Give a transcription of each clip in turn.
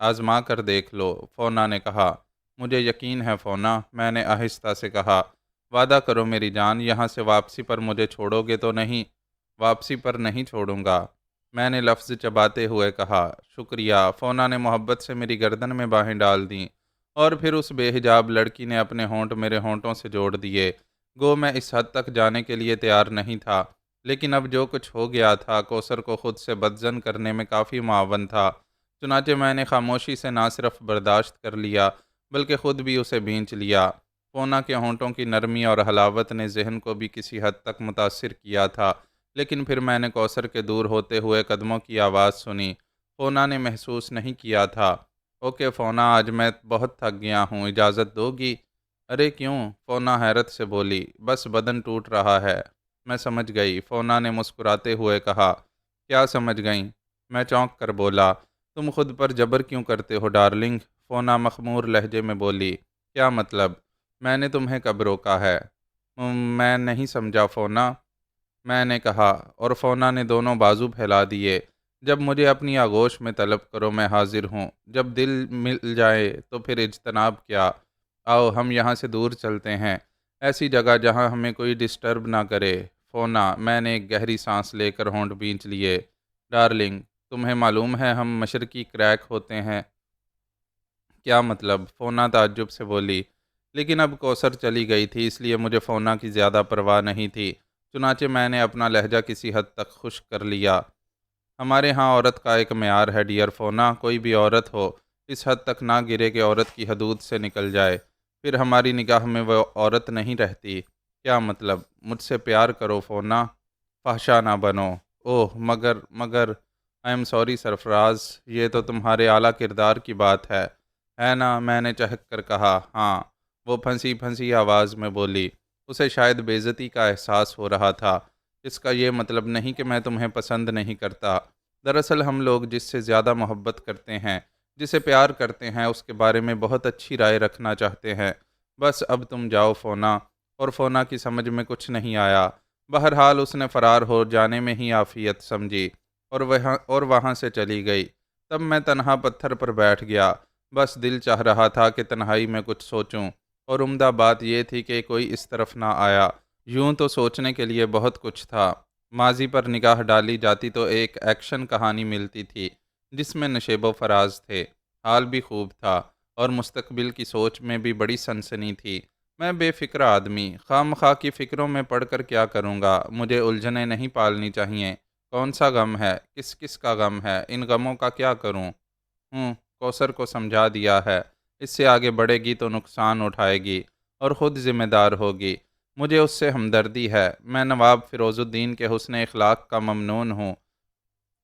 آزما کر دیکھ لو، فونا نے کہا۔ مجھے یقین ہے فونا، میں نے آہستہ سے کہا۔ وعدہ کرو میری جان، یہاں سے واپسی پر مجھے چھوڑو گے تو نہیں؟ واپسی پر نہیں چھوڑوں گا، میں نے لفظ چباتے ہوئے کہا۔ شکریہ، فونا نے محبت سے میری گردن میں باہیں ڈال دیں، اور پھر اس بے حجاب لڑکی نے اپنے ہونٹ میرے ہونٹوں سے جوڑ دیے۔ گو میں اس حد تک جانے کے لیے تیار نہیں تھا، لیکن اب جو کچھ ہو گیا تھا کوثر کو خود سے بدظن کرنے میں کافی معاون تھا۔ چنانچہ میں نے خاموشی سے نہ صرف برداشت کر لیا بلکہ خود بھی اسے بھینچ لیا۔ فونا کے ہونٹوں کی نرمی اور حلاوت نے ذہن کو بھی کسی حد تک متاثر کیا تھا، لیکن پھر میں نے کوثر کے دور ہوتے ہوئے قدموں کی آواز سنی۔ فونا نے محسوس نہیں کیا تھا۔ اوکے فونا، آج میں بہت تھک گیا ہوں، اجازت دو گی؟ ارے کیوں؟ فونا حیرت سے بولی۔ بس بدن ٹوٹ رہا ہے۔ میں سمجھ گئی، فونا نے مسکراتے ہوئے کہا۔ کیا سمجھ گئیں؟ میں چونک کر بولا۔ تم خود پر جبر کیوں کرتے ہو ڈارلنگ؟ فونا مخمور لہجے میں بولی۔ کیا مطلب؟ میں نے تمہیں کب روکا ہے؟ میں نہیں سمجھا فونا، میں نے کہا، اور فونا نے دونوں بازو پھیلا دیے۔ جب مجھے اپنی آغوش میں طلب کرو میں حاضر ہوں، جب دل مل جائے تو پھر اجتناب کیا؟ آؤ ہم یہاں سے دور چلتے ہیں، ایسی جگہ جہاں ہمیں کوئی ڈسٹرب نہ کرے۔ فونا، میں نے ایک گہری سانس لے کر ہونٹ بھینچ لیے۔ ڈارلنگ، تمہیں معلوم ہے ہم مشرقی کریک ہوتے ہیں۔ کیا مطلب؟ فونا تعجب سے بولی۔ لیکن اب کوثر چلی گئی تھی، اس لیے مجھے فونا کی زیادہ پرواہ نہیں تھی، چنانچہ میں نے اپنا لہجہ کسی حد تک خشک کر لیا۔ ہمارے ہاں عورت کا ایک معیار ہے ڈیئر فونا، کوئی بھی عورت ہو اس حد تک نہ گرے کہ عورت کی حدود سے نکل جائے، پھر ہماری نگاہ میں وہ عورت نہیں رہتی۔ کیا مطلب؟ مجھ سے پیار کرو فونا، فحشا نہ بنو۔ اوہ مگر آئی ایم سوری سرفراز، یہ تو تمہارے اعلیٰ کردار کی بات ہے نا؟ میں نے چہک کر کہا۔ ہاں، وہ پھنسی پھنسی آواز میں بولی۔ اسے شاید بے عزتی کا احساس ہو رہا تھا۔ اس کا یہ مطلب نہیں کہ میں تمہیں پسند نہیں کرتا۔ دراصل ہم لوگ جس سے زیادہ محبت کرتے ہیں، جسے پیار کرتے ہیں، اس کے بارے میں بہت اچھی رائے رکھنا چاہتے ہیں۔ بس اب تم جاؤ فونا۔ اور فونا کی سمجھ میں کچھ نہیں آیا۔ بہرحال اس نے فرار ہو جانے میں ہی عافیت سمجھی، اور وہاں سے چلی گئی۔ تب میں تنہا پتھر پر بیٹھ گیا۔ بس دل چاہ رہا تھا کہ تنہائی میں کچھ سوچوں، اور عمدہ بات یہ تھی کہ کوئی اس طرف نہ آیا۔ یوں تو سوچنے کے لیے بہت کچھ تھا۔ ماضی پر نگاہ ڈالی جاتی تو ایک ایکشن کہانی ملتی تھی جس میں نشیب و فراز تھے، حال بھی خوب تھا، اور مستقبل کی سوچ میں بھی بڑی سنسنی تھی۔ میں بے فکر آدمی، خواہ مخواہ کی فکروں میں پڑھ کر کیا کروں گا؟ مجھے الجھنیں نہیں پالنی چاہیے۔ کون سا غم ہے؟ کس کس کا غم ہے؟ ان غموں کا کیا کروں؟ کوثر کو سمجھا دیا ہے، اس سے آگے بڑھے گی تو نقصان اٹھائے گی اور خود ذمہ دار ہوگی۔ مجھے اس سے ہمدردی ہے۔ میں نواب فیروز الدین کے حسن اخلاق کا ممنون ہوں،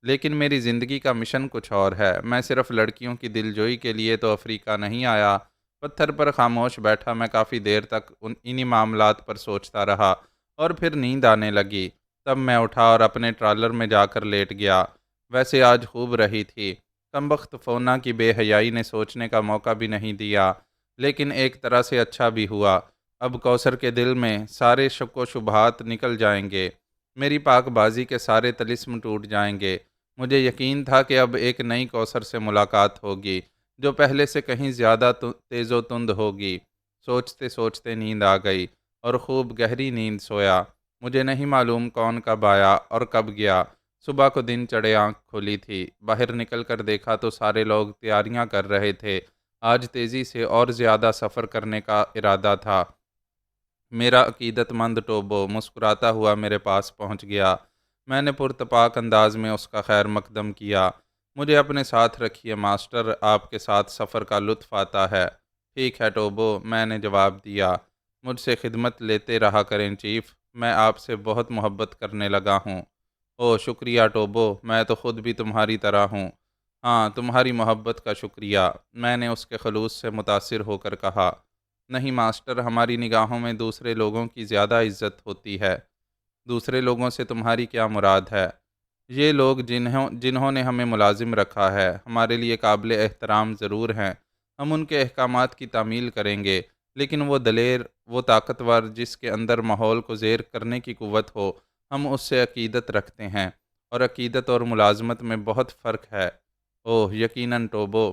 لیکن میری زندگی کا مشن کچھ اور ہے۔ میں صرف لڑکیوں کی دلجوئی کے لیے تو افریقہ نہیں آیا۔ پتھر پر خاموش بیٹھا میں کافی دیر تک انہی معاملات پر سوچتا رہا، اور پھر نیند آنے لگی۔ تب میں اٹھا اور اپنے ٹرالر میں جا کر لیٹ گیا۔ ویسے آج خوب رہی تھی۔ کمبخت فونا کی بے حیائی نے سوچنے کا موقع بھی نہیں دیا، لیکن ایک طرح سے اچھا بھی ہوا۔ اب کوثر کے دل میں سارے شک و شبہات نکل جائیں گے، میری پاک بازی کے سارے طلسم ٹوٹ جائیں گے۔ مجھے یقین تھا کہ اب ایک نئی کوثر سے ملاقات ہوگی جو پہلے سے کہیں زیادہ تیز و تند ہوگی۔ سوچتے سوچتے نیند آ گئی، اور خوب گہری نیند سویا۔ مجھے نہیں معلوم کون کب آیا اور کب گیا۔ صبح کو دن چڑھے آنکھ کھلی تھی، باہر نکل کر دیکھا تو سارے لوگ تیاریاں کر رہے تھے۔ آج تیزی سے اور زیادہ سفر کرنے کا ارادہ تھا۔ میرا عقیدت مند ٹوبو مسکراتا ہوا میرے پاس پہنچ گیا۔ میں نے پرتپاک انداز میں اس کا خیر مقدم کیا۔ مجھے اپنے ساتھ رکھیے ماسٹر، آپ کے ساتھ سفر کا لطف آتا ہے۔ ٹھیک ہے ٹوبو، میں نے جواب دیا۔ مجھ سے خدمت لیتے رہا کریں چیف، میں آپ سے بہت محبت کرنے لگا ہوں۔ او شکریہ ٹوبو، میں تو خود بھی تمہاری طرح ہوں۔ ہاں، تمہاری محبت کا شکریہ، میں نے اس کے خلوص سے متاثر ہو کر کہا۔ نہیں ماسٹر، ہماری نگاہوں میں دوسرے لوگوں کی زیادہ عزت ہوتی ہے۔ دوسرے لوگوں سے تمہاری کیا مراد ہے؟ یہ لوگ جنہوں نے ہمیں ملازم رکھا ہے ہمارے لیے قابل احترام ضرور ہیں، ہم ان کے احکامات کی تعمیل کریں گے، لیکن وہ دلیر، وہ طاقتور جس کے اندر ماحول کو زیر کرنے کی قوت ہو، ہم اس سے عقیدت رکھتے ہیں، اور عقیدت اور ملازمت میں بہت فرق ہے۔ اوہ یقیناً ٹوبو،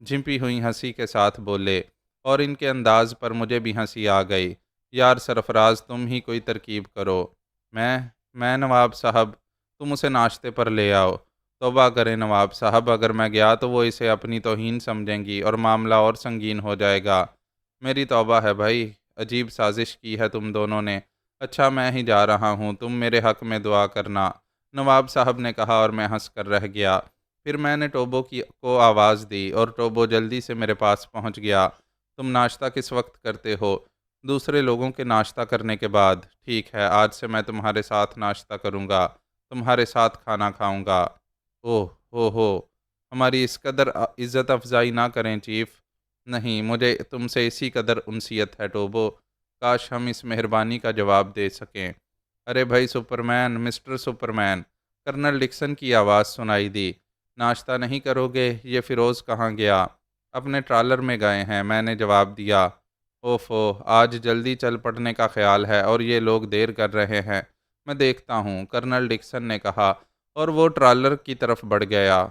جھمپی ہوئی ہنسی کے ساتھ بولے، اور ان کے انداز پر مجھے بھی ہنسی آ گئی۔ یار سرفراز، تم ہی کوئی ترکیب کرو۔ میں میں نواب صاحب، تم اسے ناشتے پر لے آؤ۔ توبہ کریں نواب صاحب، اگر میں گیا تو وہ اسے اپنی توہین سمجھیں گی اور معاملہ اور سنگین ہو جائے گا۔ میری توبہ ہے بھائی، عجیب سازش کی ہے تم دونوں نے۔ اچھا میں ہی جا رہا ہوں، تم میرے حق میں دعا کرنا، نواب صاحب نے کہا، اور میں ہنس کر رہ گیا۔ پھر میں نے ٹوبو کو آواز دی اور ٹوبو جلدی سے میرے پاس پہنچ گیا۔ تم ناشتہ کس وقت کرتے ہو؟ دوسرے لوگوں کے ناشتہ کرنے کے بعد۔ ٹھیک ہے، آج سے میں تمہارے ساتھ ناشتہ کروں گا، تمہارے ساتھ کھانا کھاؤں گا۔ اوہ ہو، ہماری اس قدر عزت افزائی نہ کریں چیف۔ نہیں، مجھے تم سے اسی قدر انسیت ہے ٹوبو، کاش ہم اس مہربانی کا جواب دے سکیں۔ ارے بھائی Superman, mister Superman, colonel Dixon کی آواز سنائی دی۔ ناشتہ نہیں کرو گے؟ یہ فیروز کہاں گیا؟ اپنے ٹرالر میں گئے ہیں، میں نے جواب دیا۔ اوفو، آج جلدی چل پڑنے کا خیال ہے اور یہ لوگ دیر کر رہے ہیں۔ میں دیکھتا ہوں، کرنل ڈکسن نے کہا، اور وہ ٹرالر کی طرف بڑھ گیا۔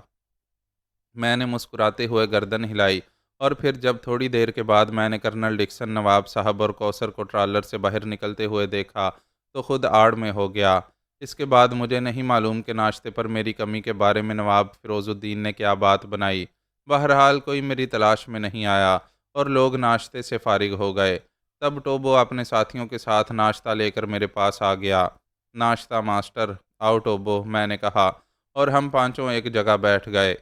میں نے مسکراتے ہوئے گردن ہلائی، اور پھر جب تھوڑی دیر کے بعد میں نے کرنل ڈکسن، نواب صاحب اور کوثر کو ٹرالر سے باہر نکلتے ہوئے دیکھا تو خود آڑ میں ہو گیا۔ اس کے بعد مجھے نہیں معلوم کہ ناشتے پر میری کمی کے بارے میں نواب فیروز الدین نے کیا بات بنائی۔ بہرحال کوئی میری تلاش میں نہیں آیا اور لوگ ناشتے سے فارغ ہو گئے۔ تب ٹوبو اپنے ساتھیوں کے ساتھ ناشتہ لے کر میرے پاس آ گیا۔ ناشتہ ماسٹر، آؤ ٹوبو، میں نے کہا، اور ہم پانچوں ایک جگہ بیٹھ گئے۔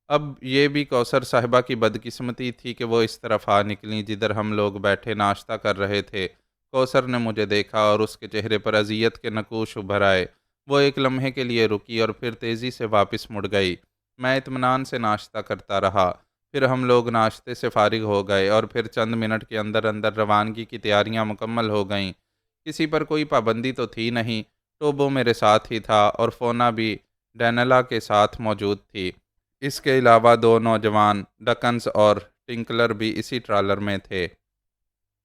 اب یہ بھی کوثر صاحبہ کی بدقسمتی تھی کہ وہ اس طرف آ نکلیں جدھر ہم لوگ بیٹھے ناشتہ کر رہے تھے۔ کوثر نے مجھے دیکھا اور اس کے چہرے پر اذیت کے نقوش ابھر آئے۔ وہ ایک لمحے کے لیے رکی اور پھر تیزی سے واپس مڑ گئی۔ میں اطمینان سے ناشتہ کرتا رہا۔ پھر ہم لوگ ناشتے سے فارغ ہو گئے اور پھر چند منٹ کے اندر اندر روانگی کی تیاریاں مکمل ہو گئیں۔ کسی پر کوئی پابندی تو تھی نہیں۔ ٹوبو میرے ساتھ ہی تھا اور فونا بھی ڈینلا کے ساتھ موجود تھی۔ اس کے علاوہ دو نوجوان ڈکنز اور ٹنکلر بھی اسی ٹرالر میں تھے۔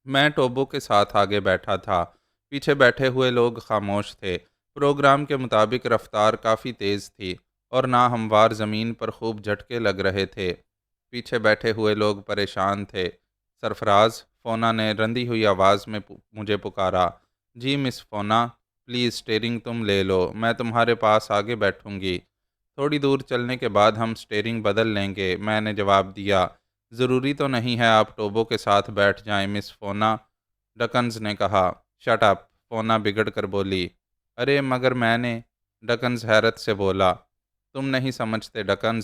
میں ٹوبو کے ساتھ آگے بیٹھا تھا۔ پیچھے بیٹھے ہوئے لوگ خاموش تھے۔ پروگرام کے مطابق رفتار کافی تیز تھی اور ناہموار زمین پر خوب جھٹکے لگ رہے تھے۔ پیچھے بیٹھے ہوئے لوگ پریشان تھے۔ سرفراز، فونا نے رندی ہوئی آواز میں مجھے پکارا۔ جی مس فونا، پلیز اسٹیئرنگ تم لے لو، میں تمہارے پاس آگے بیٹھوں گی۔ تھوڑی دور چلنے کے بعد ہم اسٹیئرنگ بدل لیں گے، میں نے جواب دیا۔ ضروری تو نہیں ہے آپ ٹوبو کے ساتھ بیٹھ جائیں مس فونا، ڈکنز نے کہا۔ شٹ اپ، فونا بگڑ کر بولی۔ ارے مگر میں نے، ڈکنز حیرت سے بولا۔ تم نہیں سمجھتے ڈکنز،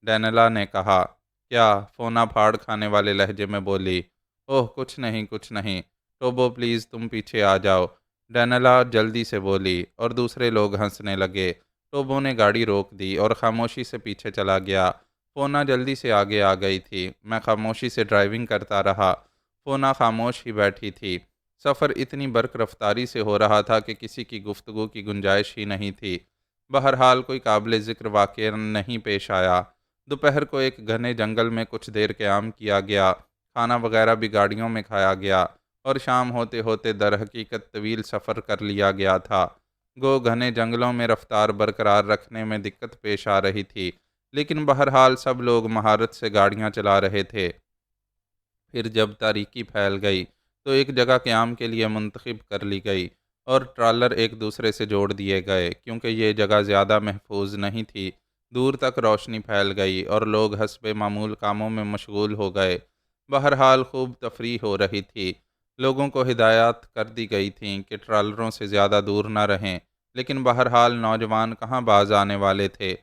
ڈینلا نے کہا۔ کیا؟ فونا پھاڑ کھانے والے لہجے میں بولی۔ اوہ کچھ نہیں کچھ نہیں، ٹوبو پلیز تم پیچھے آ جاؤ، ڈینلا جلدی سے بولی، اور دوسرے لوگ ہنسنے لگے۔ ٹوبو نے گاڑی روک دی اور خاموشی سے پیچھے چلا گیا۔ فونا جلدی سے آگے آ گئی تھی۔ میں خاموشی سے ڈرائیونگ کرتا رہا۔ فونا خاموش ہی بیٹھی تھی۔ سفر اتنی برق رفتاری سے ہو رہا تھا کہ کسی کی گفتگو کی گنجائش ہی نہیں تھی۔ بہرحال کوئی قابل ذکر واقعہ نہیں پیش آیا۔ دوپہر کو ایک گھنے جنگل میں کچھ دیر قیام کیا گیا، کھانا وغیرہ بھی گاڑیوں میں کھایا گیا، اور شام ہوتے ہوتے در حقیقت طویل سفر کر لیا گیا تھا۔ گو گھنے جنگلوں میں رفتار برقرار رکھنے میں دقت پیش آ رہی تھی، لیکن بہرحال سب لوگ مہارت سے گاڑیاں چلا رہے تھے۔ پھر جب تاریکی پھیل گئی تو ایک جگہ قیام کے لیے منتخب کر لی گئی اور ٹرالر ایک دوسرے سے جوڑ دیے گئے۔ کیونکہ یہ جگہ زیادہ محفوظ نہیں تھی، دور تک روشنی پھیل گئی اور لوگ حسب معمول کاموں میں مشغول ہو گئے۔ بہرحال خوب تفریح ہو رہی تھی۔ لوگوں کو ہدایات کر دی گئی تھیں کہ ٹرالروں سے زیادہ دور نہ رہیں، لیکن بہرحال نوجوان کہاں باز آنے والے تھے۔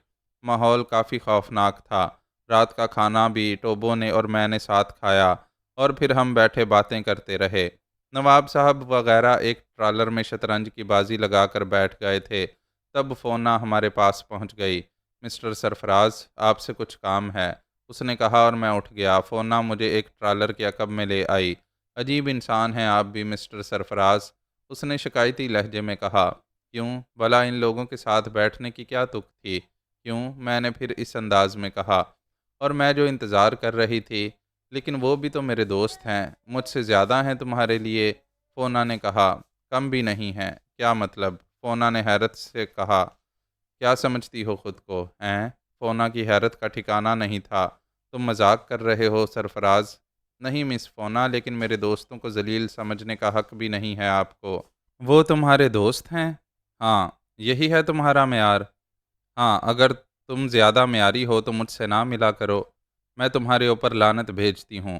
ماحول کافی خوفناک تھا۔ رات کا کھانا بھی ٹوبو نے اور میں نے ساتھ کھایا اور پھر ہم بیٹھے باتیں کرتے رہے۔ نواب صاحب وغیرہ ایک ٹرالر میں شطرنج کی بازی لگا کر بیٹھ گئے تھے۔ تب فونا ہمارے پاس پہنچ گئی۔ مسٹر سرفراز، آپ سے کچھ کام ہے، اس نے کہا، اور میں اٹھ گیا۔ فونا مجھے ایک ٹرالر کے عقب میں لے آئی۔ عجیب انسان ہیں آپ بھی مسٹر سرفراز، اس نے شکایتی لہجے میں کہا۔ کیوں؟ بھلا ان لوگوں کے ساتھ بیٹھنے کی کیا تک تھی؟ کیوں؟ میں نے پھر اس انداز میں کہا۔ اور میں جو انتظار کر رہی تھی، لیکن وہ بھی تو میرے دوست ہیں، مجھ سے زیادہ ہیں تمہارے لیے، فونا نے کہا۔ کم بھی نہیں ہیں؟ کیا مطلب؟ فونا نے حیرت سے کہا۔ کیا سمجھتی ہو خود کو، ہیں؟ فونا کی حیرت کا ٹھکانہ نہیں تھا۔ تم مذاق کر رہے ہو سرفراز؟ نہیں مس فونا، لیکن میرے دوستوں کو ذلیل سمجھنے کا حق بھی نہیں ہے آپ کو۔ وہ تمہارے دوست ہیں؟ ہاں، یہی ہے تمہارا معیار؟ ہاں، اگر تم زیادہ معیاری ہو تو مجھ سے نہ ملا کرو، میں تمہارے اوپر لعنت بھیجتی ہوں۔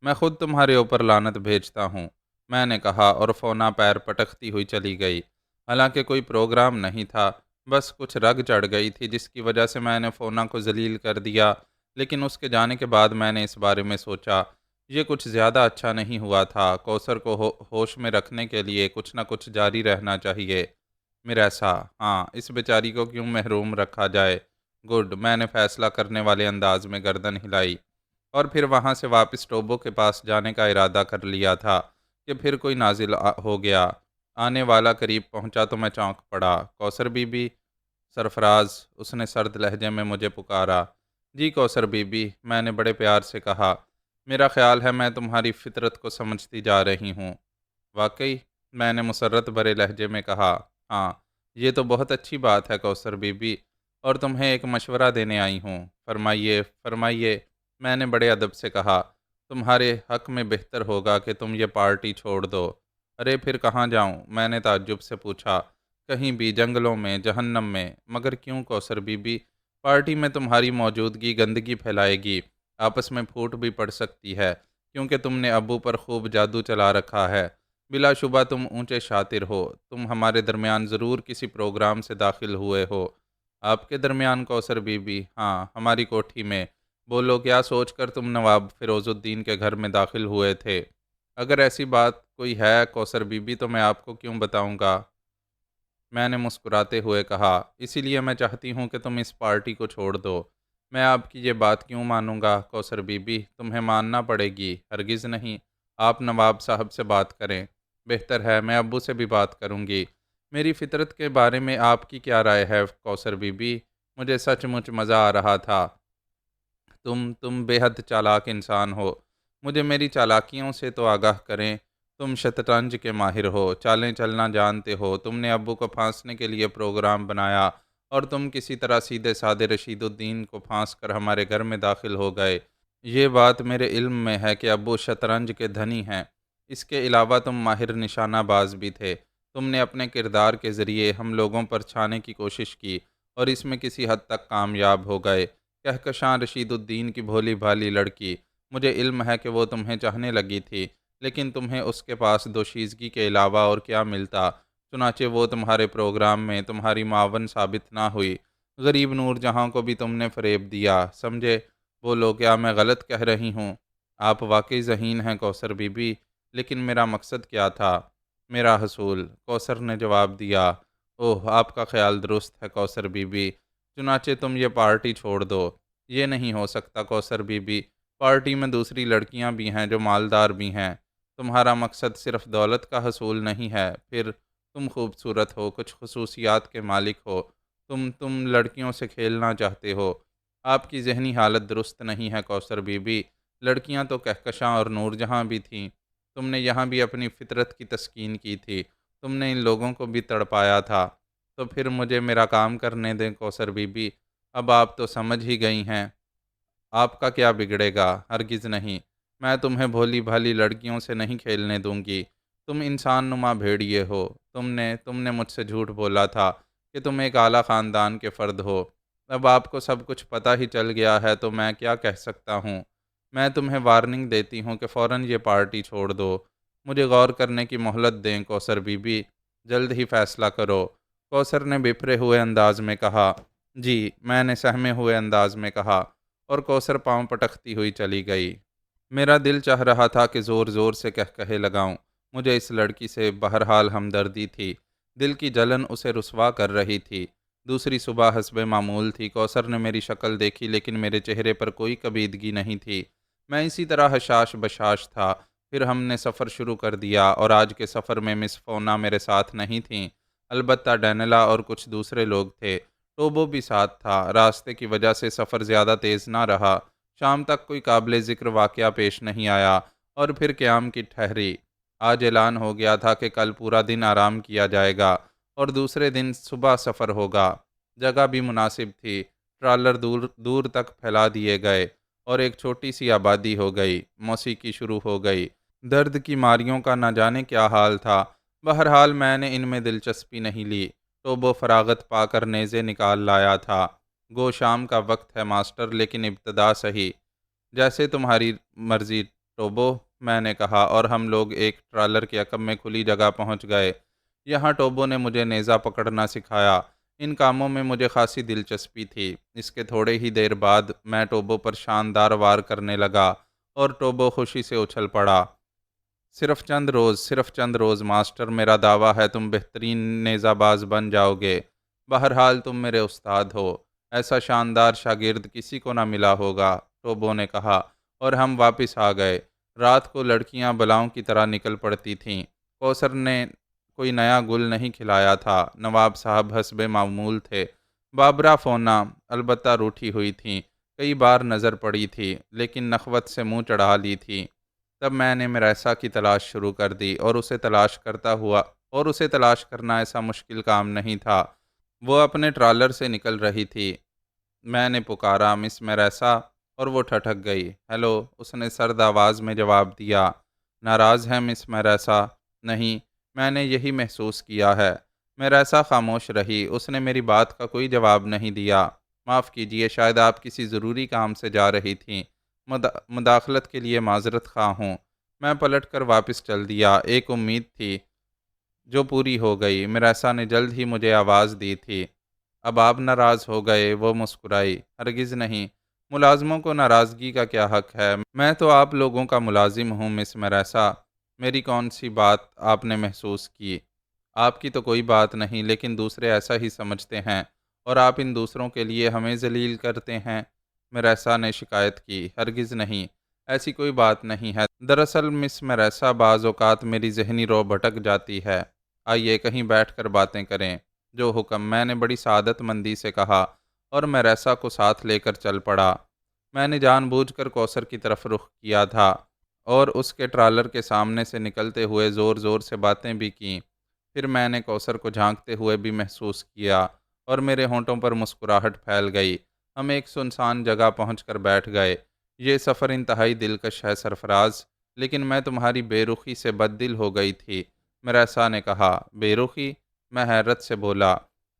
میں خود تمہارے اوپر لعنت بھیجتا ہوں، میں نے کہا، اور فونا پیر پٹکتی ہوئی چلی گئی۔ حالانکہ کوئی پروگرام نہیں تھا، بس کچھ رگ چڑھ گئی تھی جس کی وجہ سے میں نے فونا کو ذلیل کر دیا، لیکن اس کے جانے کے بعد میں نے اس بارے میں سوچا، یہ کچھ زیادہ اچھا نہیں ہوا تھا۔ کوثر کو ہوش میں رکھنے کے لیے کچھ نہ کچھ جاری رہنا چاہیے۔ میرا ہاں، اس بیچاری کو کیوں محروم رکھا جائے؟ گڈ، میں نے فیصلہ کرنے والے انداز میں گردن ہلائی، اور پھر وہاں سے واپس ٹوبو کے پاس جانے کا ارادہ کر لیا تھا کہ پھر کوئی نازل ہو گیا۔ آنے والا قریب پہنچا تو میں چونک پڑا۔ کوثر بی بی؟ سرفراز، اس نے سرد لہجے میں مجھے پکارا۔ جی کوثر بی بی، میں نے بڑے پیار سے کہا، میرا خیال ہے میں تمہاری فطرت کو سمجھتی جا رہی ہوں۔ واقعی؟ میں نے مسرت بھرے لہجے میں کہا۔ ہاں، یہ تو بہت اچھی بات ہے کوثر بی بی، اور تمہیں ایک مشورہ دینے آئی ہوں۔ فرمائیے فرمائیے، میں نے بڑے ادب سے کہا۔ تمہارے حق میں بہتر ہوگا کہ تم یہ پارٹی چھوڑ دو۔ ارے پھر کہاں جاؤں؟ میں نے تعجب سے پوچھا۔ کہیں بھی، جنگلوں میں، جہنم میں۔ مگر کیوں کوثر بی بی؟ پارٹی میں تمہاری موجودگی گندگی پھیلائے گی، آپس میں پھوٹ بھی پڑ سکتی ہے، کیونکہ تم نے ابو پر خوب جادو چلا رکھا ہے۔ بلا شبہ تم اونچے شاطر ہو، تم ہمارے درمیان ضرور کسی پروگرام سے داخل ہوئے ہو۔ آپ کے درمیان کوثر بی بی؟ ہاں، ہماری کوٹھی میں۔ بولو، کیا سوچ کر تم نواب فیروز الدین کے گھر میں داخل ہوئے تھے؟ اگر ایسی بات کوئی ہے کوثر بی بی تو میں آپ کو کیوں بتاؤں گا؟ میں نے مسکراتے ہوئے کہا، اسی لیے میں چاہتی ہوں کہ تم اس پارٹی کو چھوڑ دو۔ میں آپ کی یہ بات کیوں مانوں گا کوثر بی بی؟ تمہیں ماننا پڑے گی۔ ہرگز نہیں، آپ نواب صاحب سے بات کریں۔ بہتر ہے، میں ابو سے بھی بات کروں گی۔ میری فطرت کے بارے میں آپ کی کیا رائے ہے کوثر بی بی؟ مجھے سچ مچ مزہ آ رہا تھا۔ تم بے حد چالاک انسان ہو۔ مجھے میری چالاکیوں سے تو آگاہ کریں۔ تم شطرنج کے ماہر ہو، چالیں چلنا جانتے ہو۔ تم نے ابو کو پھانسنے کے لیے پروگرام بنایا، اور تم کسی طرح سیدھے سادے رشید الدین کو پھانس کر ہمارے گھر میں داخل ہو گئے۔ یہ بات میرے علم میں ہے کہ ابو شطرنج کے دھنی ہیں۔ اس کے علاوہ تم ماہر نشانہ باز بھی تھے۔ تم نے اپنے کردار کے ذریعے ہم لوگوں پر چھانے کی کوشش کی، اور اس میں کسی حد تک کامیاب ہو گئے۔ کہکشاں رشید الدین کی بھولی بھالی لڑکی، مجھے علم ہے کہ وہ تمہیں چاہنے لگی تھی، لیکن تمہیں اس کے پاس دوشیزگی کے علاوہ اور کیا ملتا؟ چنانچہ وہ تمہارے پروگرام میں تمہاری معاون ثابت نہ ہوئی۔ غریب نور جہاں کو بھی تم نے فریب دیا، سمجھے؟ بولو، کیا میں غلط کہہ رہی ہوں؟ آپ واقعی ذہین ہیں کوثر بی بی، لیکن میرا مقصد کیا تھا؟ میرا حصول، کوثر نے جواب دیا۔ اوہ، آپ کا خیال درست ہے کوثر بی بی، چنانچہ تم یہ پارٹی چھوڑ دو۔ یہ نہیں ہو سکتا کوثر بی بی، پارٹی میں دوسری لڑکیاں بھی ہیں جو مالدار بھی ہیں۔ تمہارا مقصد صرف دولت کا حصول نہیں ہے، پھر تم خوبصورت ہو، کچھ خصوصیات کے مالک ہو، تم لڑکیوں سے کھیلنا چاہتے ہو۔ آپ کی ذہنی حالت درست نہیں ہے کوثر بی بی۔ لڑکیاں تو کہکشاں اور نور جہاں بھی تھیں، تم نے یہاں بھی اپنی فطرت کی تسکین کی تھی، تم نے ان لوگوں کو بھی تڑپایا تھا۔ تو پھر مجھے میرا کام کرنے دیں کوثر بی بی، اب آپ تو سمجھ ہی گئی ہیں۔ آپ کا کیا بگڑے گا؟ ہرگز نہیں، میں تمہیں بھولی بھالی لڑکیوں سے نہیں کھیلنے دوں گی۔ تم انسان نما بھیڑیے ہو۔ تم نے مجھ سے جھوٹ بولا تھا کہ تم ایک اعلیٰ خاندان کے فرد ہو۔ اب آپ کو سب کچھ پتہ ہی چل گیا ہے تو میں کیا کہہ سکتا ہوں؟ میں تمہیں وارننگ دیتی ہوں کہ فوراً یہ پارٹی چھوڑ دو۔ مجھے غور کرنے کی مہلت دیں کوثر بی بی، جلد ہی فیصلہ کرو۔ کوثر نے بپھرے ہوئے انداز میں کہا۔ جی، میں نے سہمے ہوئے انداز میں کہا، اور کوثر پاؤں پٹکتی ہوئی چلی گئی۔ میرا دل چاہ رہا تھا کہ زور زور سے کہے لگاؤں۔ مجھے اس لڑکی سے بہرحال ہمدردی تھی، دل کی جلن اسے رسوا کر رہی تھی۔ دوسری صبح حسب معمول تھی۔ کوثر نے میری شکل دیکھی، لیکن میرے چہرے پر کوئی کبیدگی نہیں تھی۔ میں اسی طرح حشاش بشاش تھا۔ پھر ہم نے سفر شروع کر دیا، اور آج کے سفر میں مس فونا میرے ساتھ نہیں تھیں، البتہ ڈینلا اور کچھ دوسرے لوگ تھے۔ ٹوبو بھی ساتھ تھا۔ راستے کی وجہ سے سفر زیادہ تیز نہ رہا۔ شام تک کوئی قابل ذکر واقعہ پیش نہیں آیا، اور پھر قیام کی ٹھہری۔ آج اعلان ہو گیا تھا کہ کل پورا دن آرام کیا جائے گا، اور دوسرے دن صبح سفر ہوگا۔ جگہ بھی مناسب تھی، ٹرالر دور دور تک پھیلا دیے گئے، اور ایک چھوٹی سی آبادی ہو گئی۔ موسیقی شروع ہو گئی۔ درد کی ماریوں کا نہ جانے کیا حال تھا۔ بہرحال میں نے ان میں دلچسپی نہیں لی۔ ٹوبو فراغت پا کر نیزے نکال لایا تھا۔ گو شام کا وقت ہے ماسٹر، لیکن ابتدا صحیح۔ جیسے تمہاری مرضی ٹوبو، میں نے کہا، اور ہم لوگ ایک ٹرالر کے عقب میں کھلی جگہ پہنچ گئے۔ یہاں ٹوبو نے مجھے نیزہ پکڑنا سکھایا۔ ان کاموں میں مجھے خاصی دلچسپی تھی۔ اس کے تھوڑے ہی دیر بعد میں ٹوبو پر شاندار وار کرنے لگا اور ٹوبو خوشی سے اچھل پڑا۔ صرف چند روز ماسٹر، میرا دعویٰ ہے تم بہترین نیزہ باز بن جاؤ گے۔ بہرحال تم میرے استاد ہو۔ ایسا شاندار شاگرد کسی کو نہ ملا ہوگا، ٹوبو نے کہا، اور ہم واپس آ گئے۔ رات کو لڑکیاں بلاؤں کی طرح نکل پڑتی تھیں۔ کوثر نے کوئی نیا گل نہیں کھلایا تھا۔ نواب صاحب حسب معمول تھے۔ بابرہ فونا البتہ روٹھی ہوئی تھیں۔ کئی بار نظر پڑی تھی، لیکن نخوت سے منہ چڑھا لی تھی۔ تب میں نے مریسا کی تلاش شروع کر دی، اور اسے تلاش کرنا ایسا مشکل کام نہیں تھا۔ وہ اپنے ٹرالر سے نکل رہی تھی۔ میں نے پکارا، مس مریسا، اور وہ ٹھٹک گئی۔ ہیلو، اس نے سرد آواز میں جواب دیا۔ ناراض ہے مس مریسا؟ نہیں، میں نے یہی محسوس کیا ہے۔ مریسا خاموش رہی۔ اس نے میری بات کا کوئی جواب نہیں دیا۔ معاف کیجیے، شاید آپ کسی ضروری کام سے جا رہی تھیں۔ مداخلت کے لیے معذرت خواہ ہوں۔ میں پلٹ کر واپس چل دیا۔ ایک امید تھی جو پوری ہو گئی۔ مریسا نے جلد ہی مجھے آواز دی تھی۔ اب آپ ناراض ہو گئے؟ وہ مسکرائی۔ ہرگز نہیں۔ ملازموں کو ناراضگی کا کیا حق ہے؟ میں تو آپ لوگوں کا ملازم ہوں مس مریسا۔ میری کون سی بات آپ نے محسوس کی؟ آپ کی تو کوئی بات نہیں، لیکن دوسرے ایسا ہی سمجھتے ہیں، اور آپ ان دوسروں کے لیے ہمیں ذلیل کرتے ہیں۔ مریسا نے شکایت کی۔ ہرگز نہیں، ایسی کوئی بات نہیں ہے۔ دراصل مس مریسا، بعض اوقات میری ذہنی رو بھٹک جاتی ہے۔ آئیے کہیں بیٹھ کر باتیں کریں۔ جو حکم، میں نے بڑی سعادت مندی سے کہا، اور مریسا کو ساتھ لے کر چل پڑا۔ میں نے جان بوجھ کر کوثر کی طرف رخ کیا تھا، اور اس کے ٹرالر کے سامنے سے نکلتے ہوئے زور زور سے باتیں بھی کیں۔ پھر میں نے کوثر کو جھانکتے ہوئے بھی محسوس کیا، اور میرے ہونٹوں پر مسکراہٹ پھیل گئی۔ ہم ایک سنسان جگہ پہنچ کر بیٹھ گئے۔ یہ سفر انتہائی دلکش ہے سرفراز، لیکن میں تمہاری بے رخی سے بد دل ہو گئی تھی، مریسا نے کہا۔ بے رخی؟ میں حیرت سے بولا۔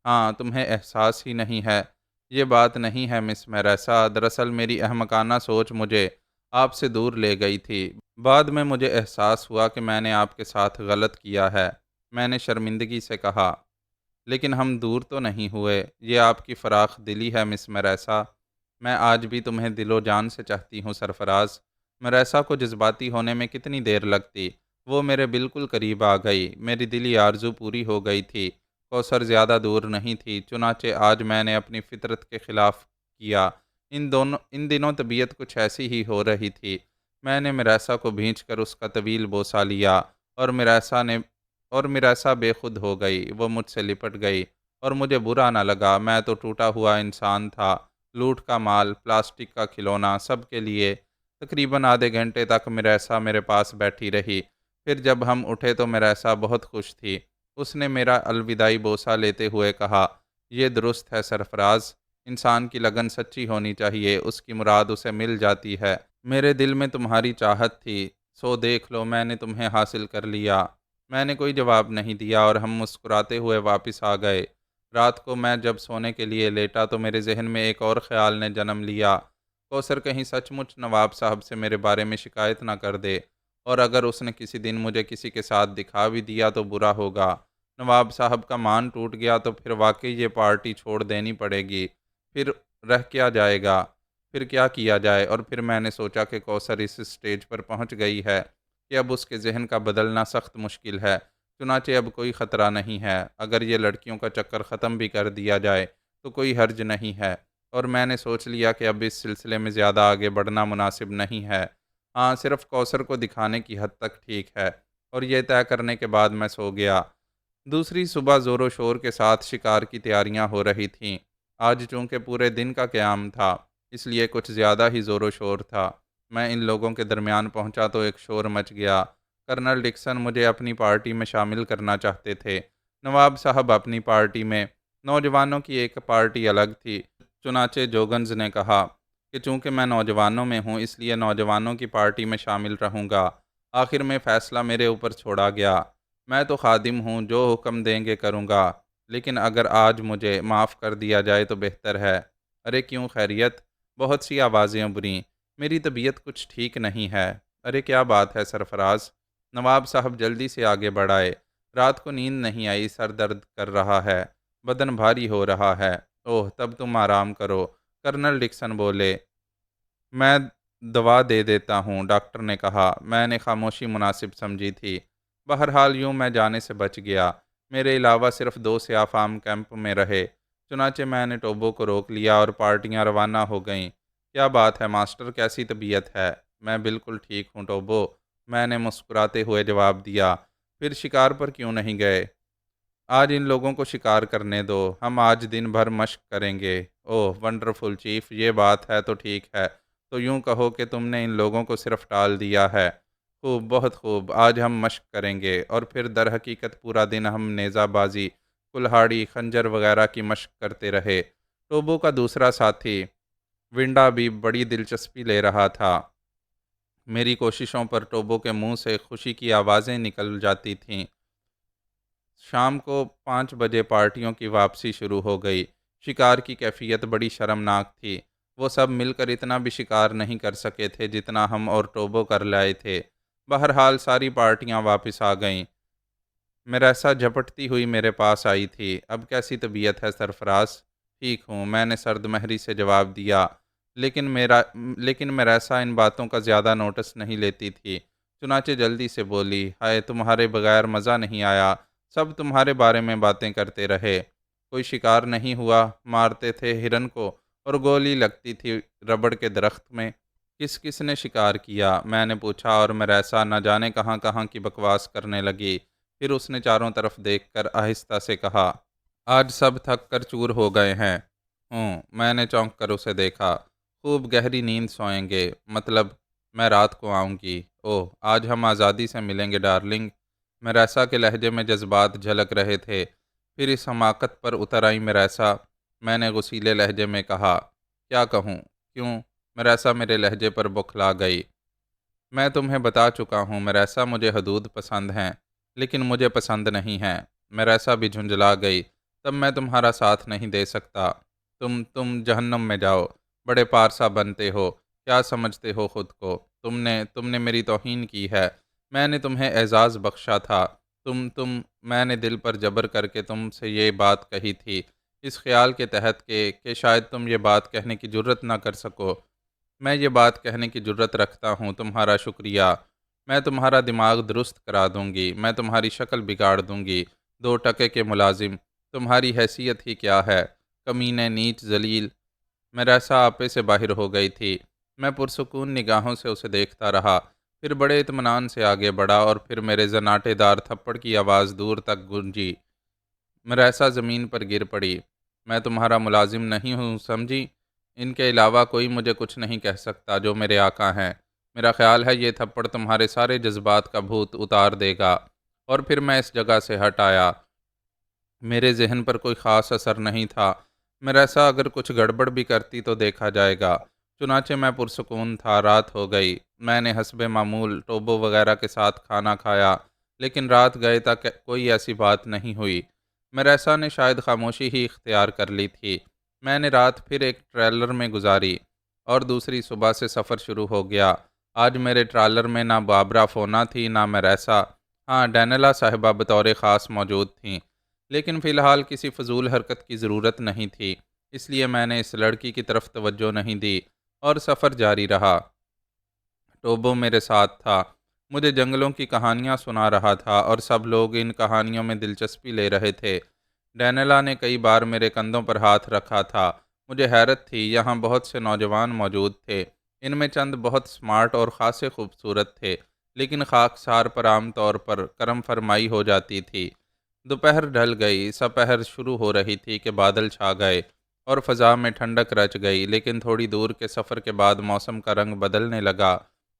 ہاں، تمہیں احساس ہی نہیں ہے؟ یہ بات نہیں ہے مس مریسا، دراصل میری احمقانہ سوچ مجھے آپ سے دور لے گئی تھی۔ بعد میں مجھے احساس ہوا کہ میں نے آپ کے ساتھ غلط کیا ہے، میں نے شرمندگی سے کہا۔ لیکن ہم دور تو نہیں ہوئے۔ یہ آپ کی فراخ دلی ہے مس مریسا۔ میں آج بھی تمہیں دل و جان سے چاہتی ہوں سرفراز۔ مریسا کو جذباتی ہونے میں کتنی دیر لگتی؟ وہ میرے بالکل قریب آ گئی۔ میری دلی آرزو پوری ہو گئی تھی۔ کوثر زیادہ دور نہیں تھی، چنانچہ آج میں نے اپنی فطرت کے خلاف کیا۔ ان دنوں طبیعت کچھ ایسی ہی ہو رہی تھی۔ میں نے مریسا کو بھینچ کر اس کا طویل بوسہ لیا، اور مریسا بے خود ہو گئی۔ وہ مجھ سے لپٹ گئی، اور مجھے برا نہ لگا۔ میں تو ٹوٹا ہوا انسان تھا، لوٹ کا مال، پلاسٹک کا کھلونا، سب کے لیے۔ تقریباً آدھے گھنٹے تک مریسا میرے پاس بیٹھی رہی۔ پھر جب ہم اٹھے تو مریسا بہت خوش تھی۔ اس نے میرا الوداعی بوسہ لیتے ہوئے کہا، یہ درست ہے سرفراز، انسان کی لگن سچی ہونی چاہیے، اس کی مراد اسے مل جاتی ہے۔ میرے دل میں تمہاری چاہت تھی، سو دیکھ لو، میں نے تمہیں حاصل کر لیا۔ میں نے کوئی جواب نہیں دیا، اور ہم مسکراتے ہوئے واپس آ گئے۔ رات کو میں جب سونے کے لیے لیٹا تو میرے ذہن میں ایک اور خیال نے جنم لیا۔ کوثر کہیں سچ مچ نواب صاحب سے میرے بارے میں شکایت نہ کر دے، اور اگر اس نے کسی دن مجھے کسی کے ساتھ دکھا بھی دیا تو برا ہوگا۔ نواب صاحب کا مان ٹوٹ گیا تو پھر واقعی یہ پارٹی چھوڑ دینی پڑے گی۔ پھر رہ کیا جائے گا؟ پھر کیا کیا جائے؟ اور پھر میں نے سوچا کہ کوثر اس سٹیج پر پہنچ گئی ہے کہ اب اس کے ذہن کا بدلنا سخت مشکل ہے، چنانچہ اب کوئی خطرہ نہیں ہے۔ اگر یہ لڑکیوں کا چکر ختم بھی کر دیا جائے تو کوئی حرج نہیں ہے، اور میں نے سوچ لیا کہ اب اس سلسلے میں زیادہ آگے بڑھنا مناسب نہیں ہے۔ ہاں، صرف کوثر کو دکھانے کی حد تک ٹھیک ہے، اور یہ طے کرنے کے بعد میں سو گیا۔ دوسری صبح زور و شور کے ساتھ شکار کی تیاریاں ہو رہی تھیں۔ آج چونکہ پورے دن کا قیام تھا، اس لیے کچھ زیادہ ہی زور و شور تھا۔ میں ان لوگوں کے درمیان پہنچا تو ایک شور مچ گیا۔ کرنل ڈکسن مجھے اپنی پارٹی میں شامل کرنا چاہتے تھے، نواب صاحب اپنی پارٹی میں، نوجوانوں کی ایک پارٹی الگ تھی۔ چنانچہ جوگنز نے کہا، کہ چونکہ میں نوجوانوں میں ہوں اس لیے نوجوانوں کی پارٹی میں شامل رہوں گا۔ آخر میں فیصلہ میرے اوپر چھوڑا گیا۔ میں تو خادم ہوں، جو حکم دیں گے کروں گا، لیکن اگر آج مجھے معاف کر دیا جائے تو بہتر ہے۔ ارے کیوں، خیریت؟ بہت سی آوازیں ابھریں۔ میری طبیعت کچھ ٹھیک نہیں ہے۔ ارے کیا بات ہے سرفراز؟ نواب صاحب جلدی سے آگے بڑھائے۔ رات کو نیند نہیں آئی، سر درد کر رہا ہے، بدن بھاری ہو رہا ہے۔ اوہ تب تم آرام کرو، کرنل ڈکسن بولے۔ میں دوا دے دیتا ہوں، ڈاکٹر نے کہا۔ میں نے خاموشی مناسب سمجھی تھی۔ بہرحال یوں میں جانے سے بچ گیا۔ میرے علاوہ صرف 2 عام کیمپ میں رہے۔ چنانچہ میں نے ٹوبو کو روک لیا اور پارٹیاں روانہ ہو گئیں۔ کیا بات ہے ماسٹر، کیسی طبیعت ہے؟ میں بالکل ٹھیک ہوں ٹوبو، میں نے مسکراتے ہوئے جواب دیا۔ پھر شکار پر کیوں نہیں گئے؟ آج ان لوگوں کو شکار کرنے دو، ہم آج دن بھر مشق کریں گے۔ اوہ ونڈرفل چیف، یہ بات ہے تو ٹھیک ہے۔ تو یوں کہو کہ تم نے ان لوگوں کو صرف ٹال دیا ہے۔ خوب، بہت خوب، آج ہم مشق کریں گے، اور پھر در حقیقت پورا دن ہم نیزہ بازی، کلہاڑی، خنجر وغیرہ کی مشق کرتے رہے۔ ٹوبو کا دوسرا ساتھی ونڈا بھی بڑی دلچسپی لے رہا تھا۔ میری کوششوں پر ٹوبو کے منہ سے خوشی کی آوازیں نکل جاتی تھیں۔ شام کو 5 بجے پارٹیوں کی واپسی شروع ہو گئی۔ شکار کی کیفیت بڑی شرمناک تھی۔ وہ سب مل کر اتنا بھی شکار نہیں کر سکے تھے جتنا ہم اور ٹوبو کر لائے تھے۔ بہرحال ساری پارٹیاں واپس آ گئیں۔ میریسا جھپٹتی ہوئی میرے پاس آئی تھی۔ اب کیسی طبیعت ہے سرفراز؟ ٹھیک ہوں، میں نے سرد مہری سے جواب دیا۔ لیکن میریسا ان باتوں کا زیادہ نوٹس نہیں لیتی تھی۔ چنانچہ جلدی سے بولی، ہائے تمہارے بغیر مزہ نہیں آیا، سب تمہارے بارے میں باتیں کرتے رہے۔ کوئی شکار نہیں ہوا؟ مارتے تھے ہرن کو اور گولی لگتی تھی ربڑ کے درخت میں۔ کس کس نے شکار کیا؟ میں نے پوچھا، اور میریسا نہ جانے کہاں کہاں کی بکواس کرنے لگی۔ پھر اس نے چاروں طرف دیکھ کر آہستہ سے کہا، آج سب تھک کر چور ہو گئے ہیں۔ میں نے چونک کر اسے دیکھا۔ خوب گہری نیند سوئیں گے، مطلب میں رات کو آؤں گی۔ اوہ آج ہم آزادی سے ملیں گے ڈارلنگ۔ میریسا کے لہجے میں جذبات جھلک رہے تھے۔ پھر اس حماقت پر اتر آئی میریسا۔ میں نے غصیلے لہجے میں کہا، کیا کہوں؟ کیوں؟ میریسا میرے لہجے پر بوکھلا گئی۔ میں تمہیں بتا چکا ہوں میریسا، مجھے حدود پسند ہیں، لیکن مجھے پسند نہیں ہیں۔ میریسا بھی جھنجلا گئی۔ تب میں تمہارا ساتھ نہیں دے سکتا۔ تم جہنم میں جاؤ، بڑے پارسا بنتے ہو، کیا سمجھتے ہو خود کو؟ تم نے میری توہین کی ہے۔ میں نے تمہیں اعزاز بخشا تھا۔ میں نے دل پر جبر کر کے تم سے یہ بات کہی تھی، اس خیال کے تحت کہ شاید تم یہ بات کہنے کی جرت نہ کر سکو۔ میں یہ بات کہنے کی جرت رکھتا ہوں، تمہارا شکریہ۔ میں تمہارا دماغ درست کرا دوں گی، میں تمہاری شکل بگاڑ دوں گی۔ 2 ٹکے کے ملازم، تمہاری حیثیت ہی کیا ہے؟ کمینے، نیچ، ذلیل۔ میریسا آپے سے باہر ہو گئی تھی۔ میں پرسکون نگاہوں سے اسے دیکھتا رہا، پھر بڑے اطمینان سے آگے بڑھا، اور پھر میرے زناٹے دار تھپڑ کی آواز دور تک گونجی۔ میریسا زمین پر گر پڑی۔ میں تمہارا ملازم نہیں ہوں، سمجھی؟ ان کے علاوہ کوئی مجھے کچھ نہیں کہہ سکتا جو میرے آقا ہیں۔ میرا خیال ہے یہ تھپڑ تمہارے سارے جذبات کا بھوت اتار دے گا۔ اور پھر میں اس جگہ سے ہٹ آیا۔ میرے ذہن پر کوئی خاص اثر نہیں تھا۔ میریسا اگر کچھ گڑبڑ بھی کرتی تو دیکھا جائے گا۔ چنانچہ میں پرسکون تھا۔ رات ہو گئی۔ میں نے حسب معمول ٹوبو وغیرہ کے ساتھ کھانا کھایا، لیکن رات گئے تک کوئی ایسی بات نہیں ہوئی۔ میریسا نے شاید خاموشی ہی اختیار کر لی تھی۔ میں نے رات پھر ایک ٹریلر میں گزاری، اور دوسری صبح سے سفر شروع ہو گیا۔ آج میرے ٹریلر میں نہ بابرا فونا تھی، نہ میریسا۔ ہاں، ڈینیلا صاحبہ بطور خاص موجود تھیں، لیکن فی الحال کسی فضول حرکت کی ضرورت نہیں تھی، اس لیے میں نے اس لڑکی کی طرف توجہ نہیں دی اور سفر جاری رہا۔ ٹوبو میرے ساتھ تھا، مجھے جنگلوں کی کہانیاں سنا رہا تھا، اور سب لوگ ان کہانیوں میں دلچسپی لے رہے تھے۔ ڈینیلا نے کئی بار میرے کندھوں پر ہاتھ رکھا تھا۔ مجھے حیرت تھی، یہاں بہت سے نوجوان موجود تھے، ان میں چند بہت سمارٹ اور خاصے خوبصورت تھے، لیکن خاکسار پر عام طور پر کرم فرمائی ہو جاتی تھی۔ دوپہر ڈھل گئی، سپہر شروع ہو رہی تھی کہ بادل چھا گئے اور فضا میں ٹھنڈک رچ گئی، لیکن تھوڑی دور کے سفر کے بعد موسم کا رنگ بدلنے لگا۔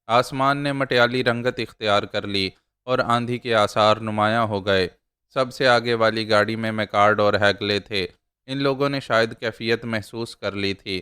آسمان نے مٹیالی رنگت اختیار کر لی اور آندھی کے آثار نمایاں ہو گئے۔ سب سے آگے والی گاڑی میں میکارڈ اور ہیگلے تھے۔ ان لوگوں نے شاید کیفیت محسوس کر لی تھی،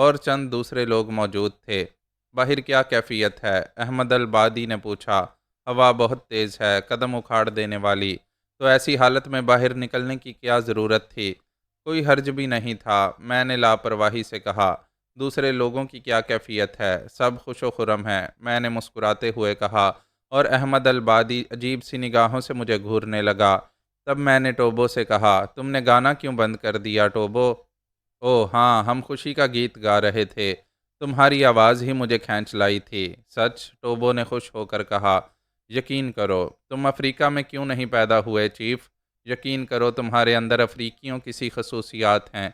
اور چند دوسرے لوگ موجود تھے۔ باہر کیا کیفیت ہے؟ احمد البادی نے پوچھا۔ ہوا بہت تیز ہے، قدم اکھاڑ دینے والی۔ تو ایسی حالت میں باہر نکلنے کی کیا ضرورت تھی؟ کوئی حرج بھی نہیں تھا، میں نے لاپرواہی سے کہا۔ دوسرے لوگوں کی کیا کیفیت ہے؟ سب خوش و خرم ہیں، میں نے مسکراتے ہوئے کہا، اور احمد البادی عجیب سی نگاہوں سے مجھے گھورنے لگا۔ تب میں نے ٹوبو سے کہا، تم نے گانا کیوں بند کر دیا ٹوبو؟ اوہ ہاں، ہم خوشی کا گیت گا رہے تھے، تمہاری آواز ہی مجھے کھینچ لائی تھی۔ سچ؟ ٹوبو نے خوش ہو کر کہا۔ یقین کرو، تم افریقہ میں کیوں نہیں پیدا ہوئے چیف؟ یقین کرو تمہارے اندر افریقیوں کی سی خصوصیات ہیں۔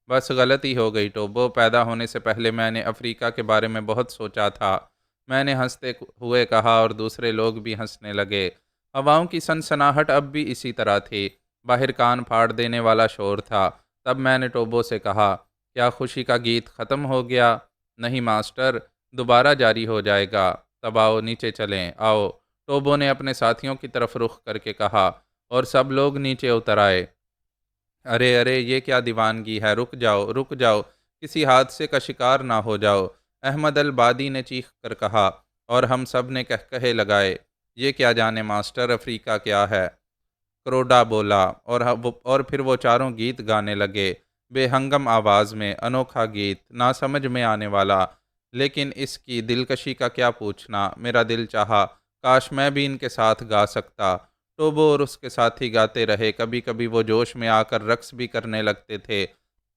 بس غلطی ہو گئی ٹوبو، پیدا ہونے سے پہلے میں نے افریقہ کے بارے میں بہت سوچا تھا، میں نے ہنستے ہوئے کہا، اور دوسرے لوگ بھی ہنسنے لگے۔ ہواؤں کی سنسناہٹ اب بھی اسی طرح تھی، باہر کان پھاڑ دینے والا شور تھا۔ تب میں نے ٹوبو سے کہا، کیا خوشی کا گیت ختم ہو گیا؟ نہیں ماسٹر، دوبارہ جاری ہو جائے گا۔ تب آؤ نیچے چلیں، آؤ، ٹوبو نے اپنے ساتھیوں کی طرف رخ کر کے کہا، اور سب لوگ نیچے اتر آئے۔ ارے ارے، یہ کیا دیوانگی ہے، رک جاؤ رک جاؤ، کسی حادثے کا شکار نہ ہو جاؤ، احمد البادی نے چیخ کر کہا، اور ہم سب نے کہے لگائے۔ یہ کیا جانے ماسٹر، افریقہ کیا ہے؟ کروڈا بولا، اور پھر وہ چاروں گیت گانے لگے، بے ہنگم آواز میں، انوکھا گیت، نہ سمجھ میں آنے والا، لیکن اس کی دلکشی کا کیا پوچھنا۔ میرا دل چاہا کاش میں بھی ان کے ساتھ گا سکتا۔ ٹوبو اور اس کے ساتھی گاتے رہے، کبھی کبھی وہ جوش میں آ کر رقص بھی کرنے لگتے تھے۔